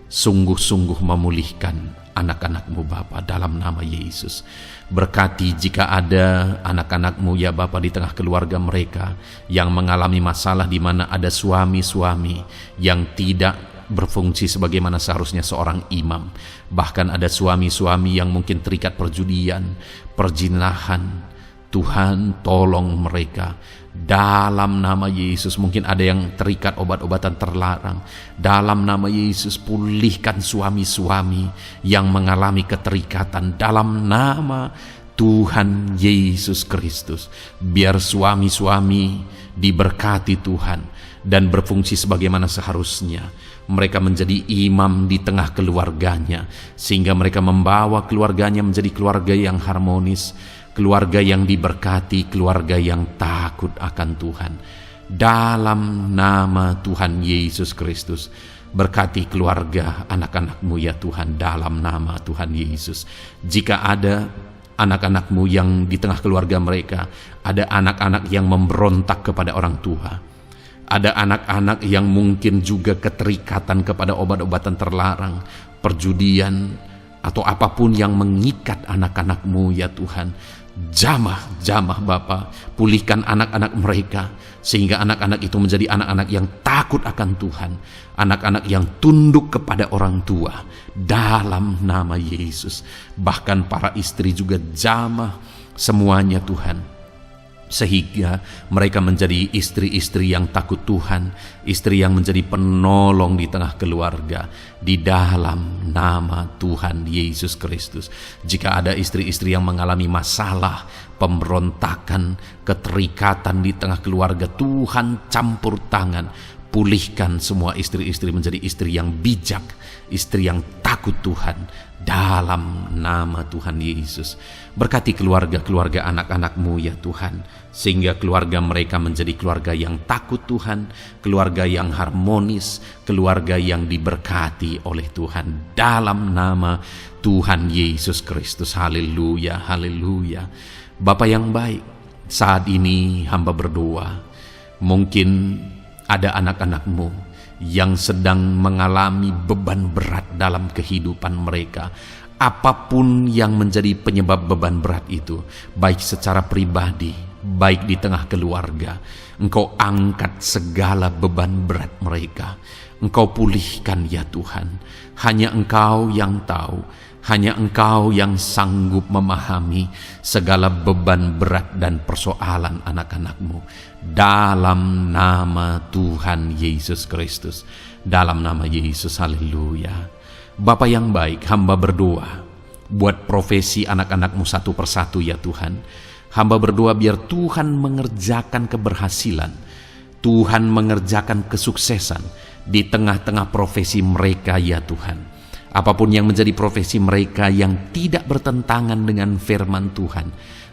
sungguh-sungguh memulihkan anak-anak-Mu Bapa dalam nama Yesus. Berkati jika ada anak-anak-Mu ya Bapa di tengah keluarga mereka yang mengalami masalah di mana ada suami-suami yang tidak berfungsi sebagaimana seharusnya seorang imam. Bahkan ada suami-suami yang mungkin terikat perjudian, perjinahan. Tuhan, tolong mereka dalam nama Yesus. Mungkin ada yang terikat obat-obatan terlarang. Dalam nama Yesus, pulihkan suami-suami yang mengalami keterikatan dalam nama Tuhan Yesus Kristus. Biar suami-suami diberkati Tuhan dan berfungsi sebagaimana seharusnya. Mereka menjadi imam di tengah keluarganya, sehingga mereka membawa keluarganya menjadi keluarga yang harmonis, keluarga yang diberkati, keluarga yang takut akan Tuhan. Dalam nama Tuhan Yesus Kristus, berkati keluarga anak-anak-Mu ya Tuhan, dalam nama Tuhan Yesus. Jika ada anak-anak-Mu yang di tengah keluarga mereka, ada anak-anak yang memberontak kepada orang tua, ada anak-anak yang mungkin juga keterikatan kepada obat-obatan terlarang, perjudian, atau apapun yang mengikat anak-anak-Mu ya Tuhan. Jamah Bapa, pulihkan anak-anak mereka, sehingga anak-anak itu menjadi anak-anak yang takut akan Tuhan, anak-anak yang tunduk kepada orang tua dalam nama Yesus. Bahkan para istri juga jamah semuanya Tuhan, sehingga mereka menjadi istri-istri yang takut Tuhan, istri yang menjadi penolong di tengah keluarga, di dalam nama Tuhan Yesus Kristus. Jika ada istri-istri yang mengalami masalah, pemberontakan, keterikatan di tengah keluarga, Tuhan campur tangan, pulihkan semua istri-istri menjadi istri yang bijak, istri yang takut Tuhan, dalam nama Tuhan Yesus. Berkati keluarga-keluarga anak-anak-Mu ya Tuhan, sehingga keluarga mereka menjadi keluarga yang takut Tuhan, keluarga yang harmonis, keluarga yang diberkati oleh Tuhan, dalam nama Tuhan Yesus Kristus. Haleluya, haleluya. Bapa yang baik, saat ini hamba berdoa, mungkin ada anak-anak-Mu yang sedang mengalami beban berat dalam kehidupan mereka. Apapun yang menjadi penyebab beban berat itu, baik secara pribadi, baik di tengah keluarga, Engkau angkat segala beban berat mereka. Engkau pulihkan ya Tuhan. Hanya Engkau yang tahu, hanya Engkau yang sanggup memahami segala beban berat dan persoalan anak-anak-Mu. Dalam nama Tuhan Yesus Kristus, dalam nama Yesus, haleluya. Bapa yang baik, hamba berdoa buat profesi anak-anak-Mu satu persatu ya Tuhan. Hamba berdoa biar Tuhan mengerjakan keberhasilan, Tuhan mengerjakan kesuksesan di tengah-tengah profesi mereka ya Tuhan. Apapun yang menjadi profesi mereka yang tidak bertentangan dengan firman Tuhan,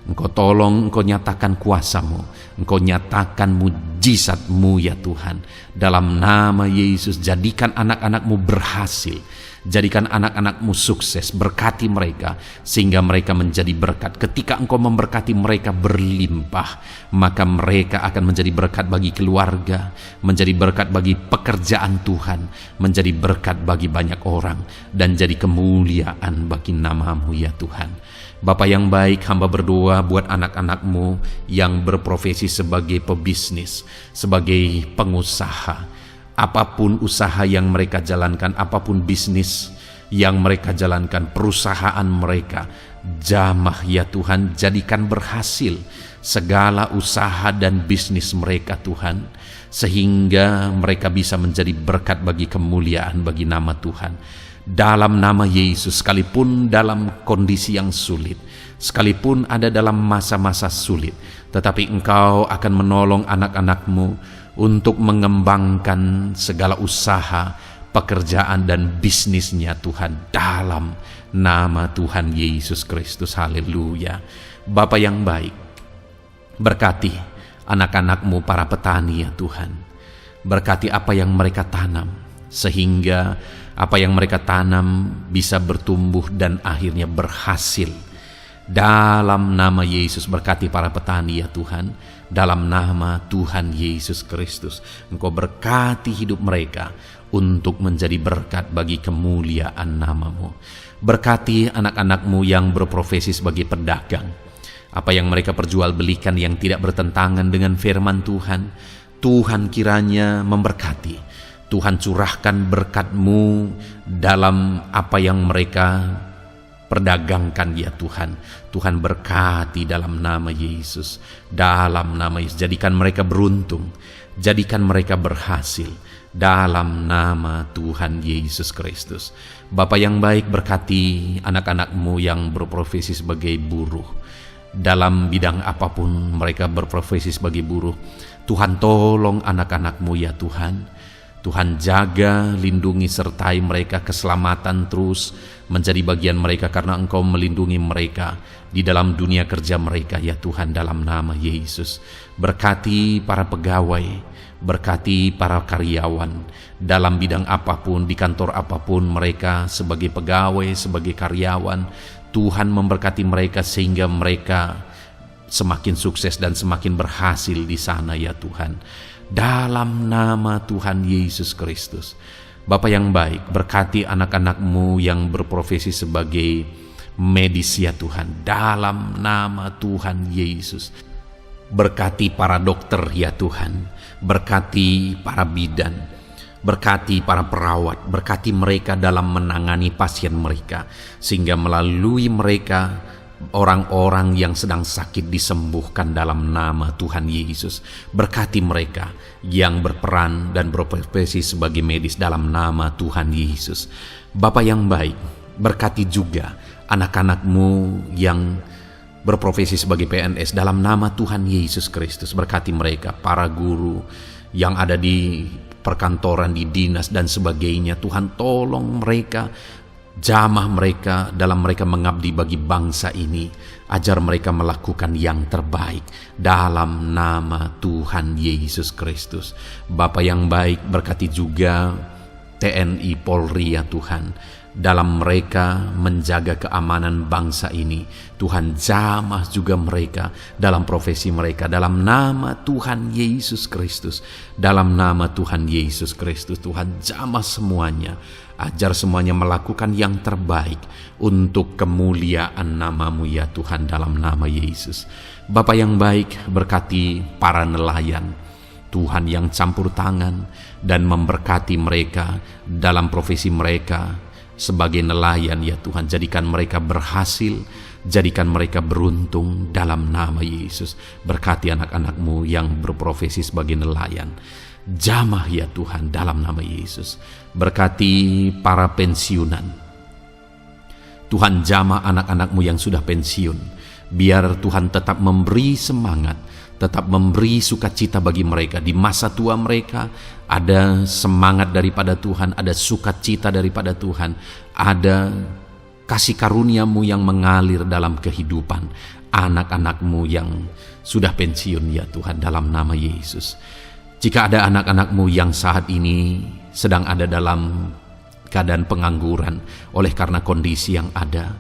Engkau tolong, Engkau nyatakan kuasa-Mu, Engkau nyatakan mujizat-Mu ya Tuhan. Dalam nama Yesus, jadikan anak-anak-Mu berhasil, jadikan anak-anak-Mu sukses, berkati mereka sehingga mereka menjadi berkat. Ketika Engkau memberkati mereka berlimpah, maka mereka akan menjadi berkat bagi keluarga, menjadi berkat bagi pekerjaan Tuhan, menjadi berkat bagi banyak orang, dan jadi kemuliaan bagi nama-Mu ya Tuhan. Bapa yang baik, hamba berdoa buat anak-anak-Mu yang berprofesi sebagai pebisnis, sebagai pengusaha. Apapun usaha yang mereka jalankan, apapun bisnis yang mereka jalankan, perusahaan mereka, jamah ya Tuhan, jadikan berhasil segala usaha dan bisnis mereka Tuhan, sehingga mereka bisa menjadi berkat bagi kemuliaan bagi nama Tuhan. Dalam nama Yesus, sekalipun dalam kondisi yang sulit, sekalipun ada dalam masa-masa sulit, tetapi Engkau akan menolong anak-anak-Mu untuk mengembangkan segala usaha, pekerjaan dan bisnisnya Tuhan, dalam nama Tuhan Yesus Kristus. Haleluya. Bapa yang baik, berkati anak-anak-Mu para petani ya Tuhan. Berkati apa yang mereka tanam, sehingga apa yang mereka tanam bisa bertumbuh dan akhirnya berhasil. Dalam nama Yesus, berkati para petani ya Tuhan. Dalam nama Tuhan Yesus Kristus, Engkau berkati hidup mereka untuk menjadi berkat bagi kemuliaan nama-Mu. Berkati anak-anak-Mu yang berprofesi sebagai pedagang. Apa yang mereka perjualbelikan yang tidak bertentangan dengan firman Tuhan, Tuhan kiranya memberkati. Tuhan curahkan berkat-Mu dalam apa yang mereka perdagangkan ya Tuhan. Tuhan berkati dalam nama Yesus. Dalam nama Yesus, jadikan mereka beruntung, jadikan mereka berhasil dalam nama Tuhan Yesus Kristus. Bapa yang baik, berkati anak-anak-Mu yang berprofesi sebagai buruh. Dalam bidang apapun mereka berprofesi sebagai buruh, Tuhan tolong anak-anak-Mu ya Tuhan. Tuhan jaga, lindungi, sertai mereka, keselamatan terus menjadi bagian mereka karena Engkau melindungi mereka di dalam dunia kerja mereka ya Tuhan, dalam nama Yesus. Berkati para pegawai, berkati para karyawan dalam bidang apapun, di kantor apapun mereka sebagai pegawai, sebagai karyawan. Tuhan memberkati mereka sehingga mereka semakin sukses dan semakin berhasil di sana ya Tuhan. Dalam nama Tuhan Yesus Kristus. Bapa yang baik, berkati anak-anak-Mu yang berprofesi sebagai medis ya Tuhan. Dalam nama Tuhan Yesus. Berkati para dokter ya Tuhan. Berkati para bidan. Berkati para perawat. Berkati mereka dalam menangani pasien mereka, sehingga melalui mereka orang-orang yang sedang sakit disembuhkan dalam nama Tuhan Yesus. Berkati mereka yang berperan dan berprofesi sebagai medis dalam nama Tuhan Yesus. Bapa yang baik, berkati juga anak-anak-Mu yang berprofesi sebagai PNS dalam nama Tuhan Yesus Kristus. Berkati mereka, para guru yang ada di perkantoran, di dinas dan sebagainya. Tuhan tolong mereka, jamah mereka dalam mereka mengabdi bagi bangsa ini. Ajar mereka melakukan yang terbaik dalam nama Tuhan Yesus Kristus. Bapa yang baik, berkati juga TNI Polri ya Tuhan, dalam mereka menjaga keamanan bangsa ini. Tuhan jamah juga mereka dalam profesi mereka dalam nama Tuhan Yesus Kristus. Dalam nama Tuhan Yesus Kristus, Tuhan jamah semuanya. Ajar semuanya melakukan yang terbaik untuk kemuliaan nama-Mu ya Tuhan, dalam nama Yesus. Bapa yang baik, berkati para nelayan Tuhan yang campur tangan dan memberkati mereka dalam profesi mereka sebagai nelayan ya Tuhan. Jadikan mereka berhasil, jadikan mereka beruntung dalam nama Yesus. Berkati anak-anak-Mu yang berprofesi sebagai nelayan. Jamah ya Tuhan dalam nama Yesus. Berkati para pensiunan. Tuhan jamah anak-anak-Mu yang sudah pensiun. Biar Tuhan tetap memberi semangat, tetap memberi sukacita bagi mereka. Di masa tua mereka ada semangat daripada Tuhan, ada sukacita daripada Tuhan, ada kasih karunia-Mu yang mengalir dalam kehidupan. anak-anak-Mu yang sudah pensiun ya Tuhan, dalam nama Yesus. Jika ada anak-anak-Mu yang saat ini sedang ada dalam keadaan pengangguran oleh karena kondisi yang ada,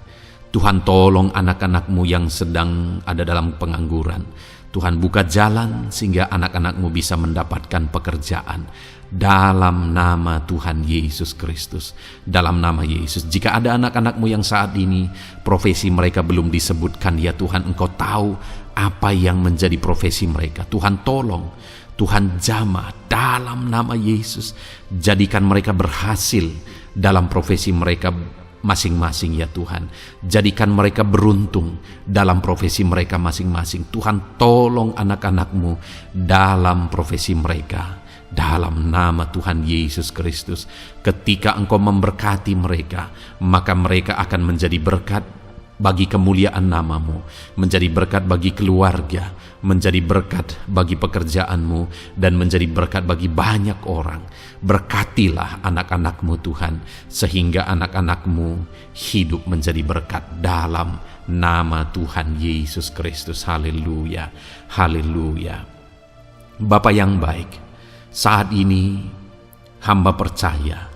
Tuhan tolong anak-anak-Mu yang sedang ada dalam pengangguran. Tuhan buka jalan sehingga anak-anak-Mu bisa mendapatkan pekerjaan. Dalam nama Tuhan Yesus Kristus. Dalam nama Yesus. Jika ada anak-anak-Mu yang saat ini profesi mereka belum disebutkan, ya Tuhan, Engkau tahu apa yang menjadi profesi mereka. Tuhan tolong, Tuhan jamah dalam nama Yesus. Jadikan mereka berhasil dalam profesi mereka masing-masing ya Tuhan. Jadikan mereka beruntung dalam profesi mereka masing-masing. Tuhan tolong anak-anak-Mu dalam profesi mereka. Dalam nama Tuhan Yesus Kristus. Ketika Engkau memberkati mereka, maka mereka akan menjadi berkat bagi kemuliaan nama-Mu, menjadi berkat bagi keluarga, menjadi berkat bagi pekerjaan-Mu, dan menjadi berkat bagi banyak orang. Berkatilah anak-anak-Mu Tuhan, sehingga anak-anak-Mu hidup menjadi berkat dalam nama Tuhan Yesus Kristus. Haleluya, haleluya. Bapa yang baik, saat ini hamba percaya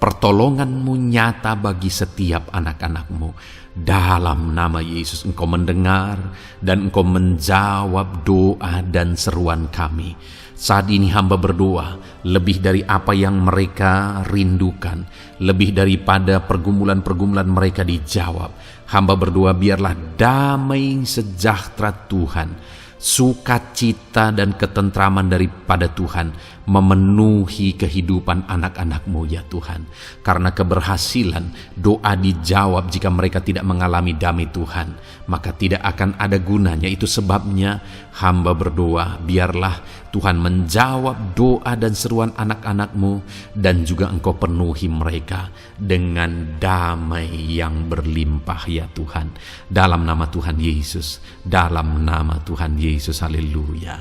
pertolongan-Mu nyata bagi setiap anak-anak-Mu. Dalam nama Yesus, Engkau mendengar dan Engkau menjawab doa dan seruan kami. Saat ini hamba berdoa, lebih dari apa yang mereka rindukan, lebih daripada pergumulan-pergumulan mereka dijawab. Hamba berdoa, biarlah damai sejahtera Tuhan, sukacita dan ketentraman daripada Tuhan memenuhi kehidupan anak-anak-Mu ya Tuhan. Karena keberhasilan doa dijawab jika mereka tidak mengalami damai Tuhan, maka tidak akan ada gunanya. Itu sebabnya hamba berdoa, biarlah Tuhan menjawab doa dan seruan anak-anak-Mu, dan juga Engkau penuhi mereka dengan damai yang berlimpah ya Tuhan. Dalam nama Tuhan Yesus, dalam nama Tuhan Yesus, haleluya.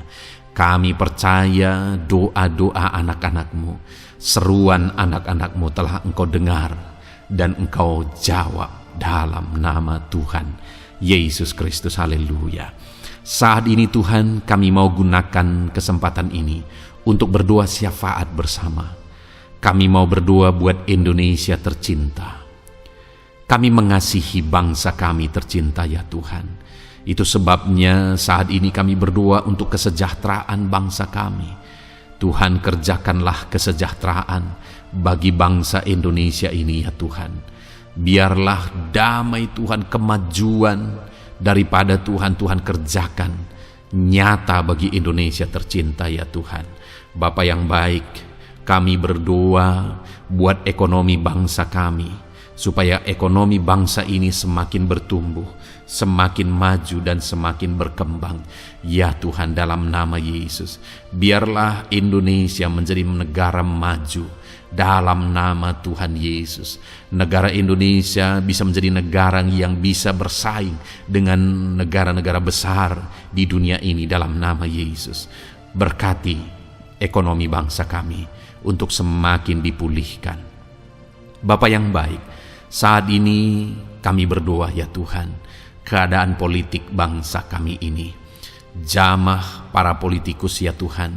Kami percaya doa-doa anak-anak-Mu, seruan anak-anak-Mu telah Engkau dengar dan Engkau jawab dalam nama Tuhan Yesus Kristus, haleluya. Saat ini Tuhan, kami mau gunakan kesempatan ini untuk berdoa syafaat bersama. Kami mau berdoa buat Indonesia tercinta. Kami mengasihi bangsa kami tercinta ya Tuhan. Itu sebabnya saat ini kami berdoa untuk kesejahteraan bangsa kami. Tuhan, kerjakanlah kesejahteraan bagi bangsa Indonesia ini ya Tuhan. Biarlah damai Tuhan, kemajuan daripada Tuhan kerjakan nyata bagi Indonesia tercinta ya Tuhan. Bapa yang baik, kami berdoa buat ekonomi bangsa kami, supaya ekonomi bangsa ini semakin bertumbuh, semakin maju dan semakin berkembang. Ya Tuhan, dalam nama Yesus, biarlah Indonesia menjadi negara maju. Dalam nama Tuhan Yesus, negara Indonesia bisa menjadi negara yang bisa bersaing dengan negara-negara besar di dunia ini. Dalam nama Yesus, berkati ekonomi bangsa kami untuk semakin dipulihkan. Bapa yang baik, saat ini kami berdoa ya Tuhan, keadaan politik bangsa kami ini. Jamah para politikus ya Tuhan,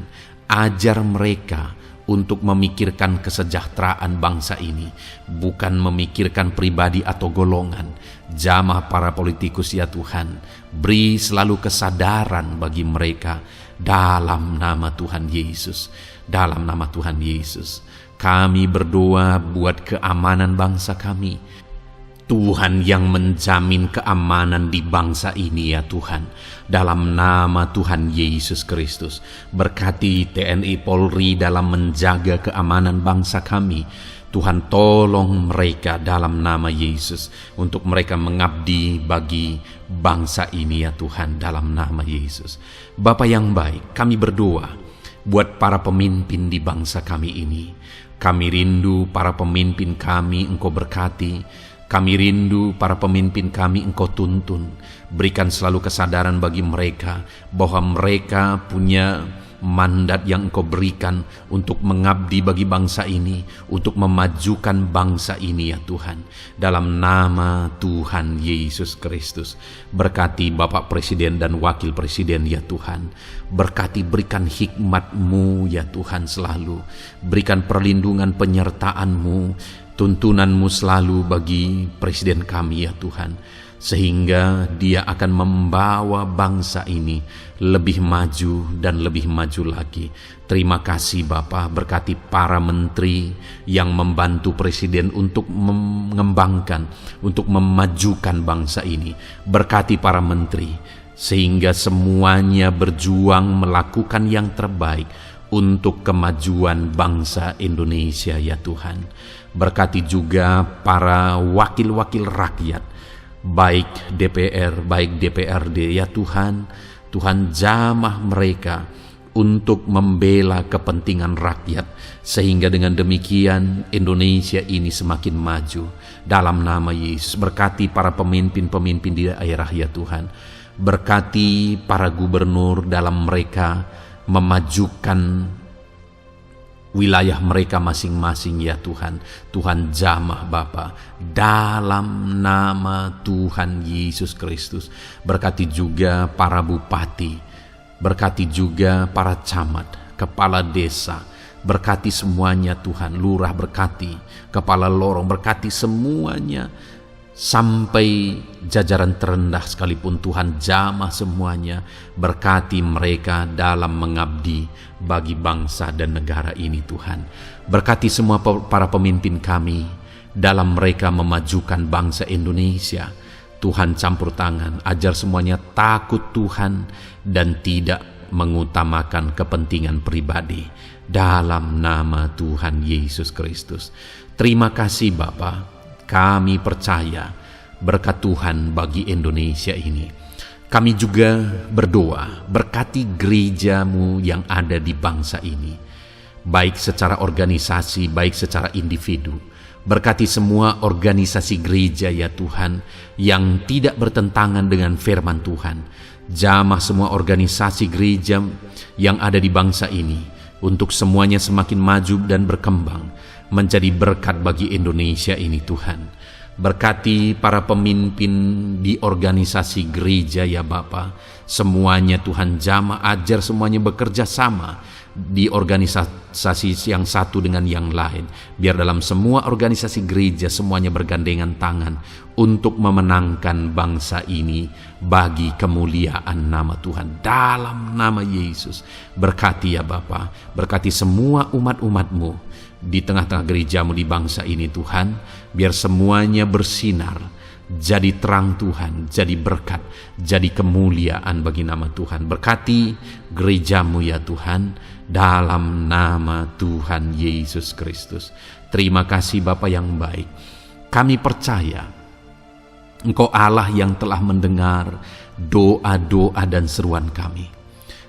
ajar mereka untuk memikirkan kesejahteraan bangsa ini, bukan memikirkan pribadi atau golongan. Jamah para politikus ya Tuhan, beri selalu kesadaran bagi mereka. Dalam nama Tuhan Yesus, dalam nama Tuhan Yesus, kami berdoa buat keamanan bangsa kami. Tuhan yang menjamin keamanan di bangsa ini ya Tuhan. Dalam nama Tuhan Yesus Kristus, berkati TNI Polri dalam menjaga keamanan bangsa kami. Tuhan, tolong mereka dalam nama Yesus, untuk mereka mengabdi bagi bangsa ini ya Tuhan, dalam nama Yesus. Bapa yang baik, kami berdoa buat para pemimpin di bangsa kami ini. Kami rindu para pemimpin kami Engkau berkati. Kami rindu para pemimpin kami Engkau tuntun. Berikan selalu kesadaran bagi mereka bahwa mereka punya mandat yang Engkau berikan untuk mengabdi bagi bangsa ini, untuk memajukan bangsa ini ya Tuhan. Dalam nama Tuhan Yesus Kristus, berkati Bapak Presiden dan Wakil Presiden ya Tuhan. Berkati, berikan hikmat-Mu ya Tuhan selalu. Berikan perlindungan penyertaan-Mu, tuntunan-Mu selalu bagi Presiden kami ya Tuhan, sehingga dia akan membawa bangsa ini lebih maju dan lebih maju lagi. Terima kasih Bapa, berkati para menteri yang membantu Presiden untuk mengembangkan, untuk memajukan bangsa ini. Berkati para menteri, sehingga semuanya berjuang melakukan yang terbaik untuk kemajuan bangsa Indonesia ya Tuhan. Berkati juga para wakil-wakil rakyat, baik DPR, baik DPRD ya Tuhan. Tuhan jamah mereka untuk membela kepentingan rakyat, sehingga dengan demikian Indonesia ini semakin maju. Dalam nama Yesus, berkati para pemimpin-pemimpin di daerah ya Tuhan. Berkati para gubernur dalam mereka memajukan wilayah mereka masing-masing ya Tuhan. Tuhan jamah Bapa, dalam nama Tuhan Yesus Kristus. Berkati juga para bupati, berkati juga para camat, kepala desa, berkati semuanya Tuhan. Lurah berkati, kepala lorong berkati semuanya, sampai jajaran terendah sekalipun Tuhan jamah semuanya. Berkati mereka dalam mengabdi bagi bangsa dan negara ini Tuhan. Berkati semua para pemimpin kami dalam mereka memajukan bangsa Indonesia. Tuhan campur tangan, ajar semuanya takut Tuhan dan tidak mengutamakan kepentingan pribadi. Dalam nama Tuhan Yesus Kristus. Terima kasih Bapa. Kami percaya berkat Tuhan bagi Indonesia ini. Kami juga berdoa, berkati gereja-Mu yang ada di bangsa ini, baik secara organisasi, baik secara individu. Berkati semua organisasi gereja ya Tuhan, yang tidak bertentangan dengan firman Tuhan. Jamah semua organisasi gereja yang ada di bangsa ini, untuk semuanya semakin maju dan berkembang, menjadi berkat bagi Indonesia ini Tuhan. Berkati para pemimpin di organisasi gereja ya Bapa. Semuanya Tuhan jamah, ajar semuanya bekerja sama di organisasi yang satu dengan yang lain. Biar dalam semua organisasi gereja semuanya bergandengan tangan untuk memenangkan bangsa ini bagi kemuliaan nama Tuhan. Dalam nama Yesus, berkati ya Bapa, berkati semua umat-umat-Mu di tengah-tengah gereja-Mu di bangsa ini Tuhan. Biar semuanya bersinar, jadi terang Tuhan, jadi berkat, jadi kemuliaan bagi nama Tuhan. Berkati gereja-Mu ya Tuhan, dalam nama Tuhan Yesus Kristus. Terima kasih Bapa yang baik. Kami percaya Engkau Allah yang telah mendengar doa-doa dan seruan kami.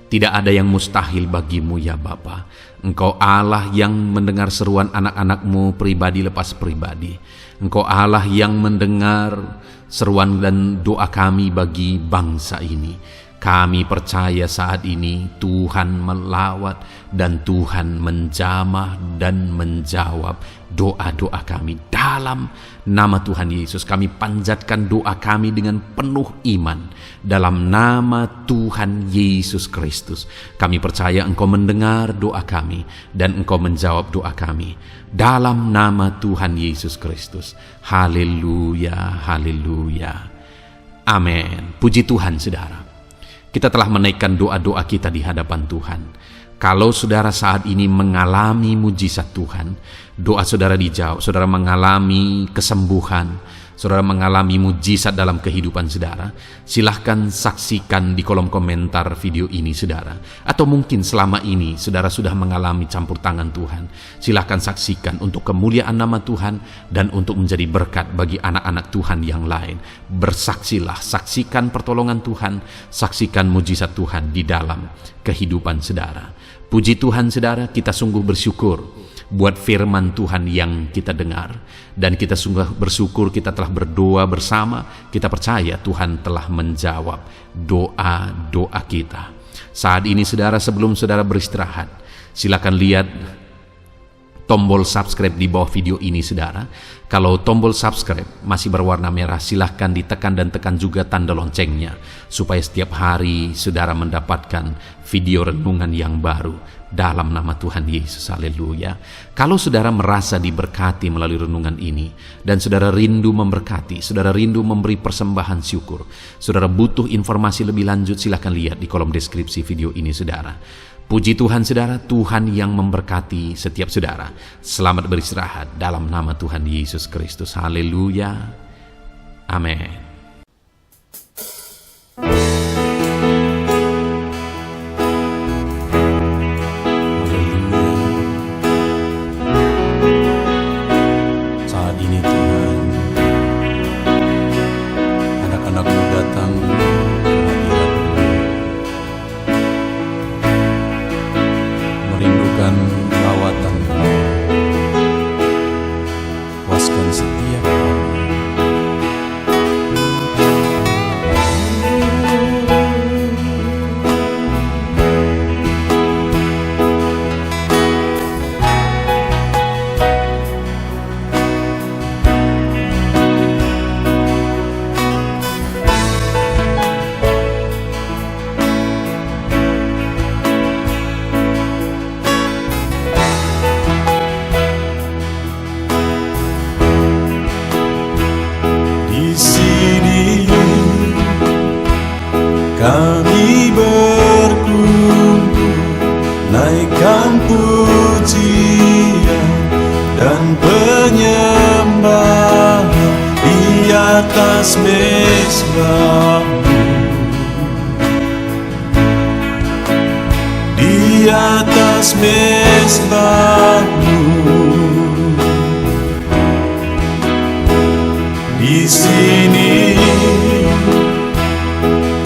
Tidak ada yang mustahil bagi-Mu ya Bapa. Engkau Allah yang mendengar seruan anak-anak-Mu pribadi lepas pribadi. Engkau Allah yang mendengar seruan dan doa kami bagi bangsa ini. Kami percaya saat ini Tuhan melawat dan Tuhan menjamah dan menjawab doa-doa kami. Dalam nama Tuhan Yesus kami panjatkan doa kami dengan penuh iman. Dalam nama Tuhan Yesus Kristus kami percaya Engkau mendengar doa kami dan Engkau menjawab doa kami. Dalam nama Tuhan Yesus Kristus. Haleluya, haleluya. Amin. Puji Tuhan saudara. Kita telah menaikkan doa-doa kita di hadapan Tuhan. Kalau saudara saat ini mengalami mujizat Tuhan, doa saudara dijawab, saudara mengalami kesembuhan, saudara mengalami mujizat dalam kehidupan saudara, silahkan saksikan di kolom komentar video ini saudara. Atau mungkin selama ini saudara sudah mengalami campur tangan Tuhan, silahkan saksikan untuk kemuliaan nama Tuhan dan untuk menjadi berkat bagi anak-anak Tuhan yang lain. Bersaksilah, saksikan pertolongan Tuhan, saksikan mujizat Tuhan di dalam kehidupan saudara. Puji Tuhan saudara, kita sungguh bersyukur buat firman Tuhan yang kita dengar. Dan kita sungguh bersyukur kita telah berdoa bersama. Kita percaya Tuhan telah menjawab doa-doa kita. Saat ini saudara, sebelum saudara beristirahat, silakan lihat tombol subscribe di bawah video ini saudara. Kalau tombol subscribe masih berwarna merah, silahkan ditekan dan tekan juga tanda loncengnya, supaya setiap hari saudara mendapatkan video renungan yang baru dalam nama Tuhan Yesus. Haleluya. Kalau saudara merasa diberkati melalui renungan ini, dan saudara rindu memberkati, saudara rindu memberi persembahan syukur, saudara butuh informasi lebih lanjut, silahkan lihat di kolom deskripsi video ini saudara. Puji Tuhan saudara, Tuhan yang memberkati setiap saudara. Selamat beristirahat dalam nama Tuhan Yesus Kristus. Haleluya. Amin. Saat ini Tuhan, anak-anak-Mu datang merindukan lawatan-Mu, puaskan setiap kami. Kami berkumpul, naikkan pujian dan penyembahan di atas mezbah-Mu, di atas mezbah-Mu. Di sini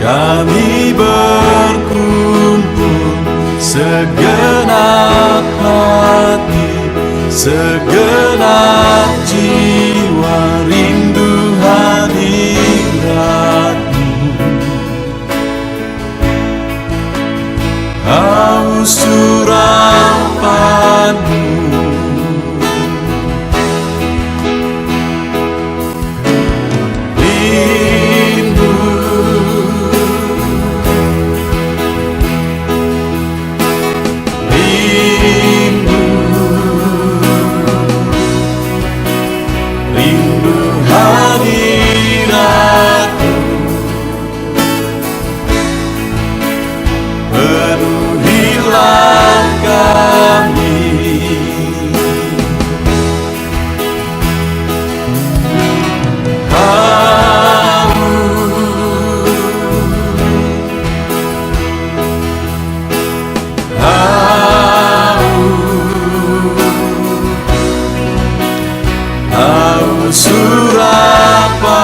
kami berkumpul, segenap hati, segenap jiwa, rindu hadirat-Mu, haus urapan-Mu. Surapan-Mu,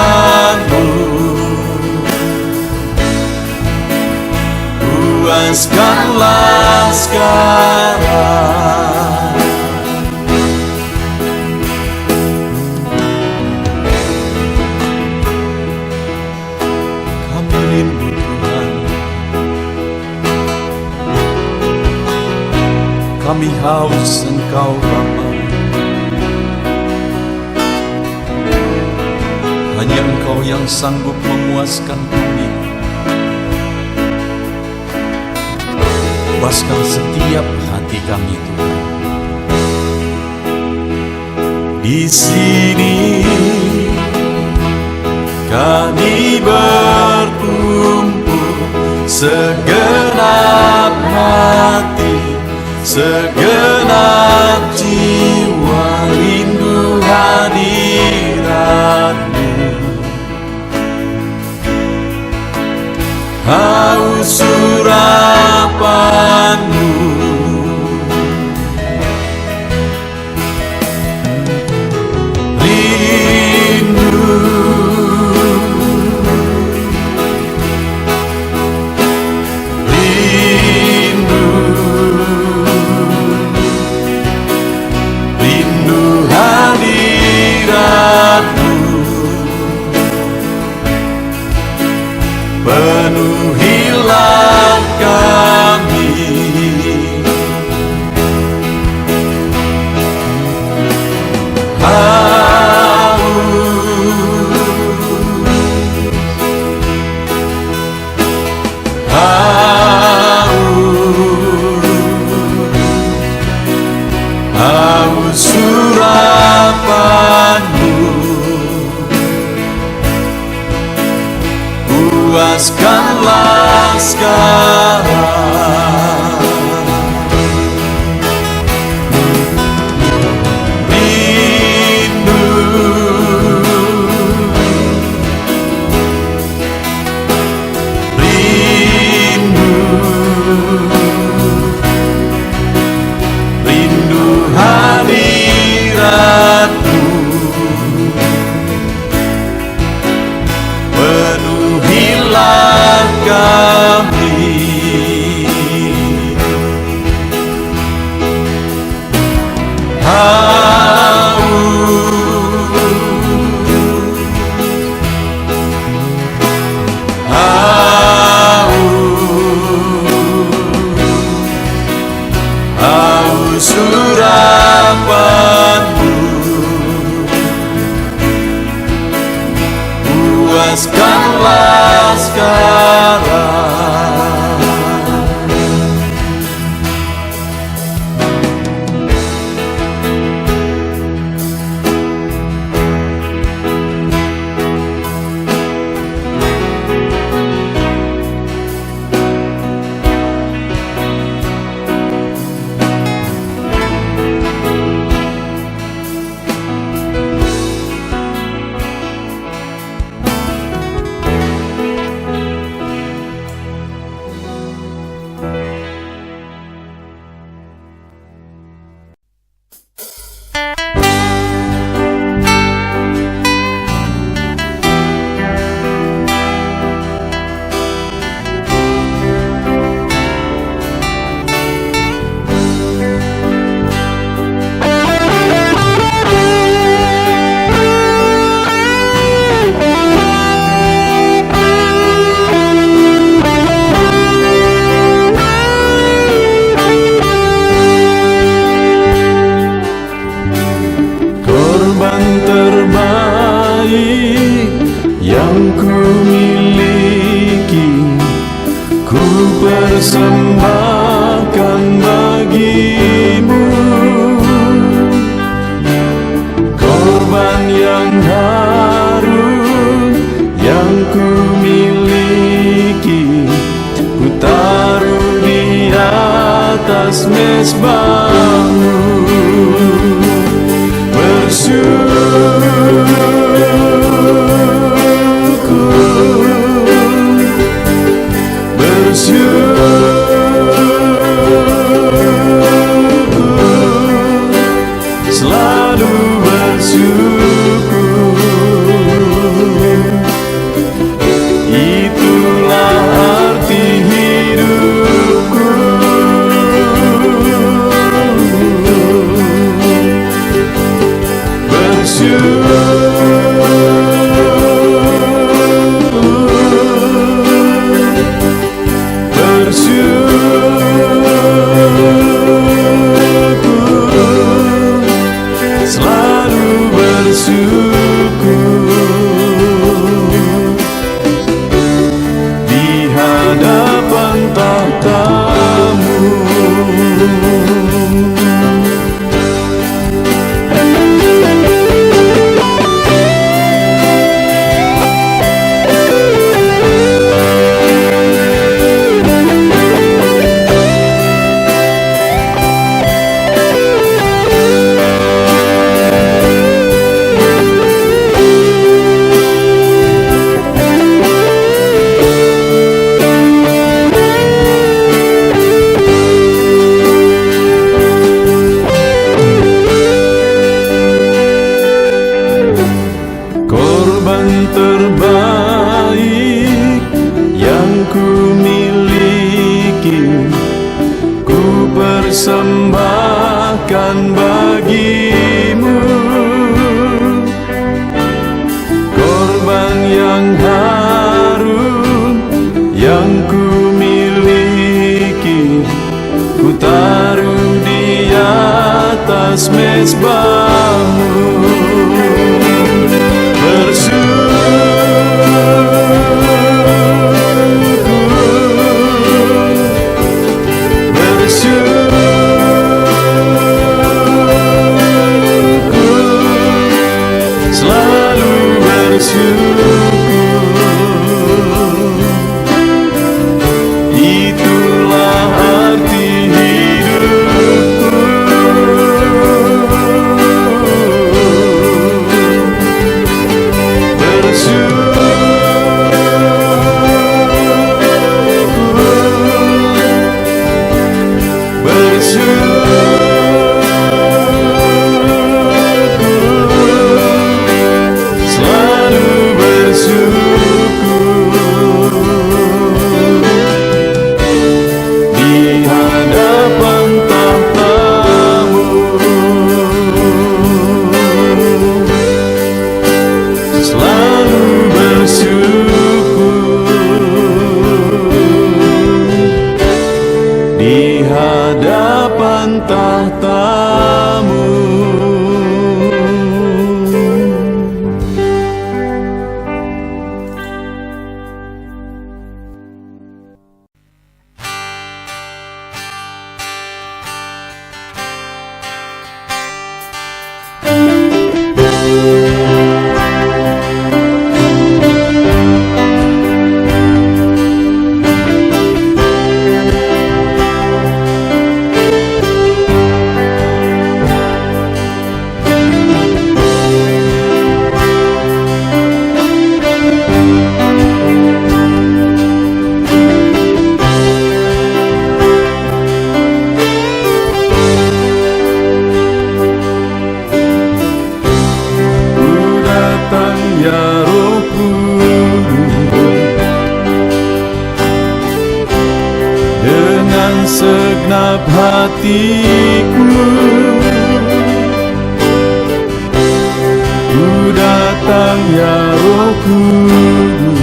puaskanlah sekarang. Kami rindu Tuhan, kami haus Engkau Bapa. Hanya Engkau yang sanggup memuaskan kami. Puaskan setiap hati kami Tuhan. Di sini kami berkumpul, segenap hati, segenap jiwa, rindu hadirat-Mu, haus urapan-Mu. Rindu, rindu, rindu hadirat-Mu, penuhilah kami. puaskanlah sekarang. Rindu, rindu, rindu hadiratmu. Penuhilah kami. Haus urapanmu, puaskanlah sekarang. Korban terbaik yang ku miliki, ku persembahkan bagimu. Korban yang harum yang ku miliki, ku taruh di atas mezbahmu. Selalu bersyukur, itulah arti hidupku. Selalu bersyukur di hadapan tahta-Mu. Korban terbaik yang ku miliki, ku persembahkan bagimu. Korban yang harum yang ku miliki, ku taruh di atas mezbahmu. Selalu bersyukur tahtamu. Segenap hatiku ku datang ya Roh Kudus,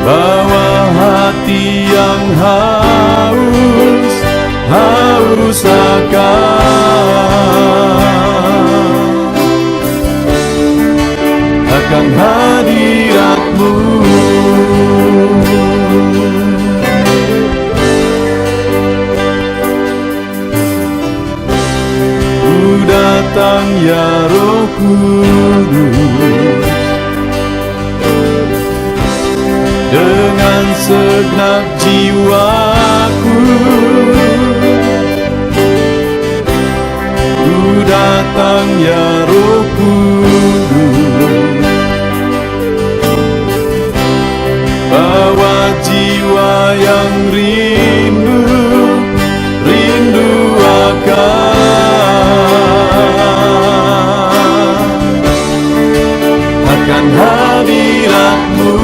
bawa hati yang haus akan hadirat-Mu. Datang ya Roh Kudus, dengan segenap jiwaku ku datang ya Roh Kudus, bawa jiwa yang rindu akan hadirat-Mu.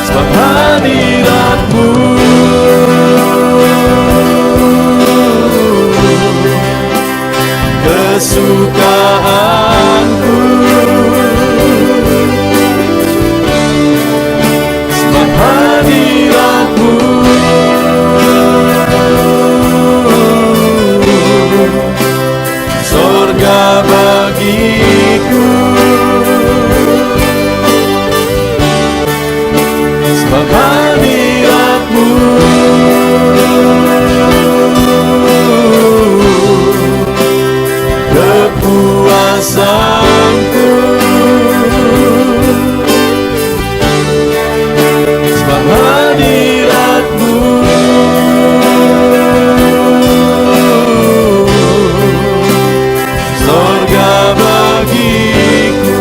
Sebab hadirat-Mu kesukaanku, sebab hadirat-Mu sorga bagiku, sebab hadirat-Mu kepuasanku, sebab hadirat-Mu sorga bagiku.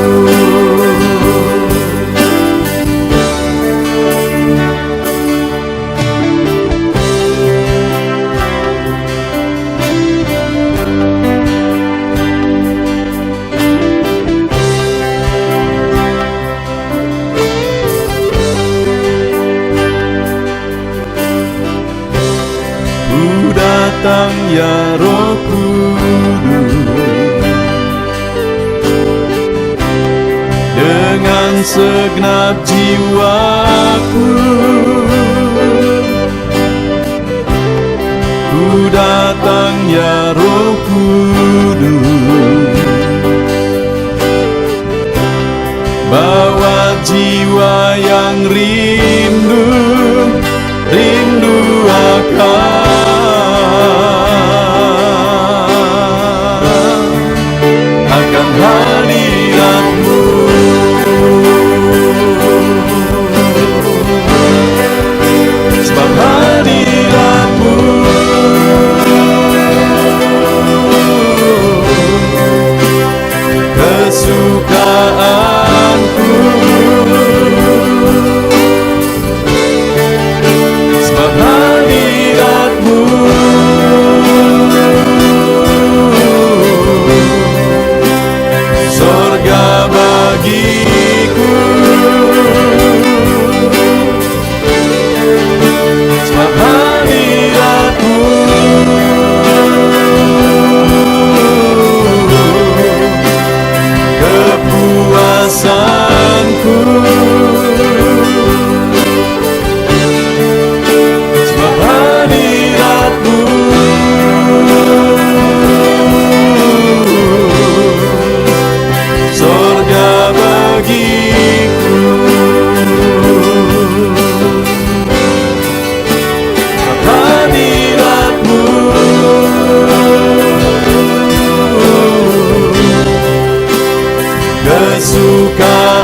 Ku datang ya Roh Kudus, dengan segenap jiwaku ku datang ya Roh Kudus, bawa jiwa yang rindu akan hadirat-Mu. Sebab hadirat-Mu sukacita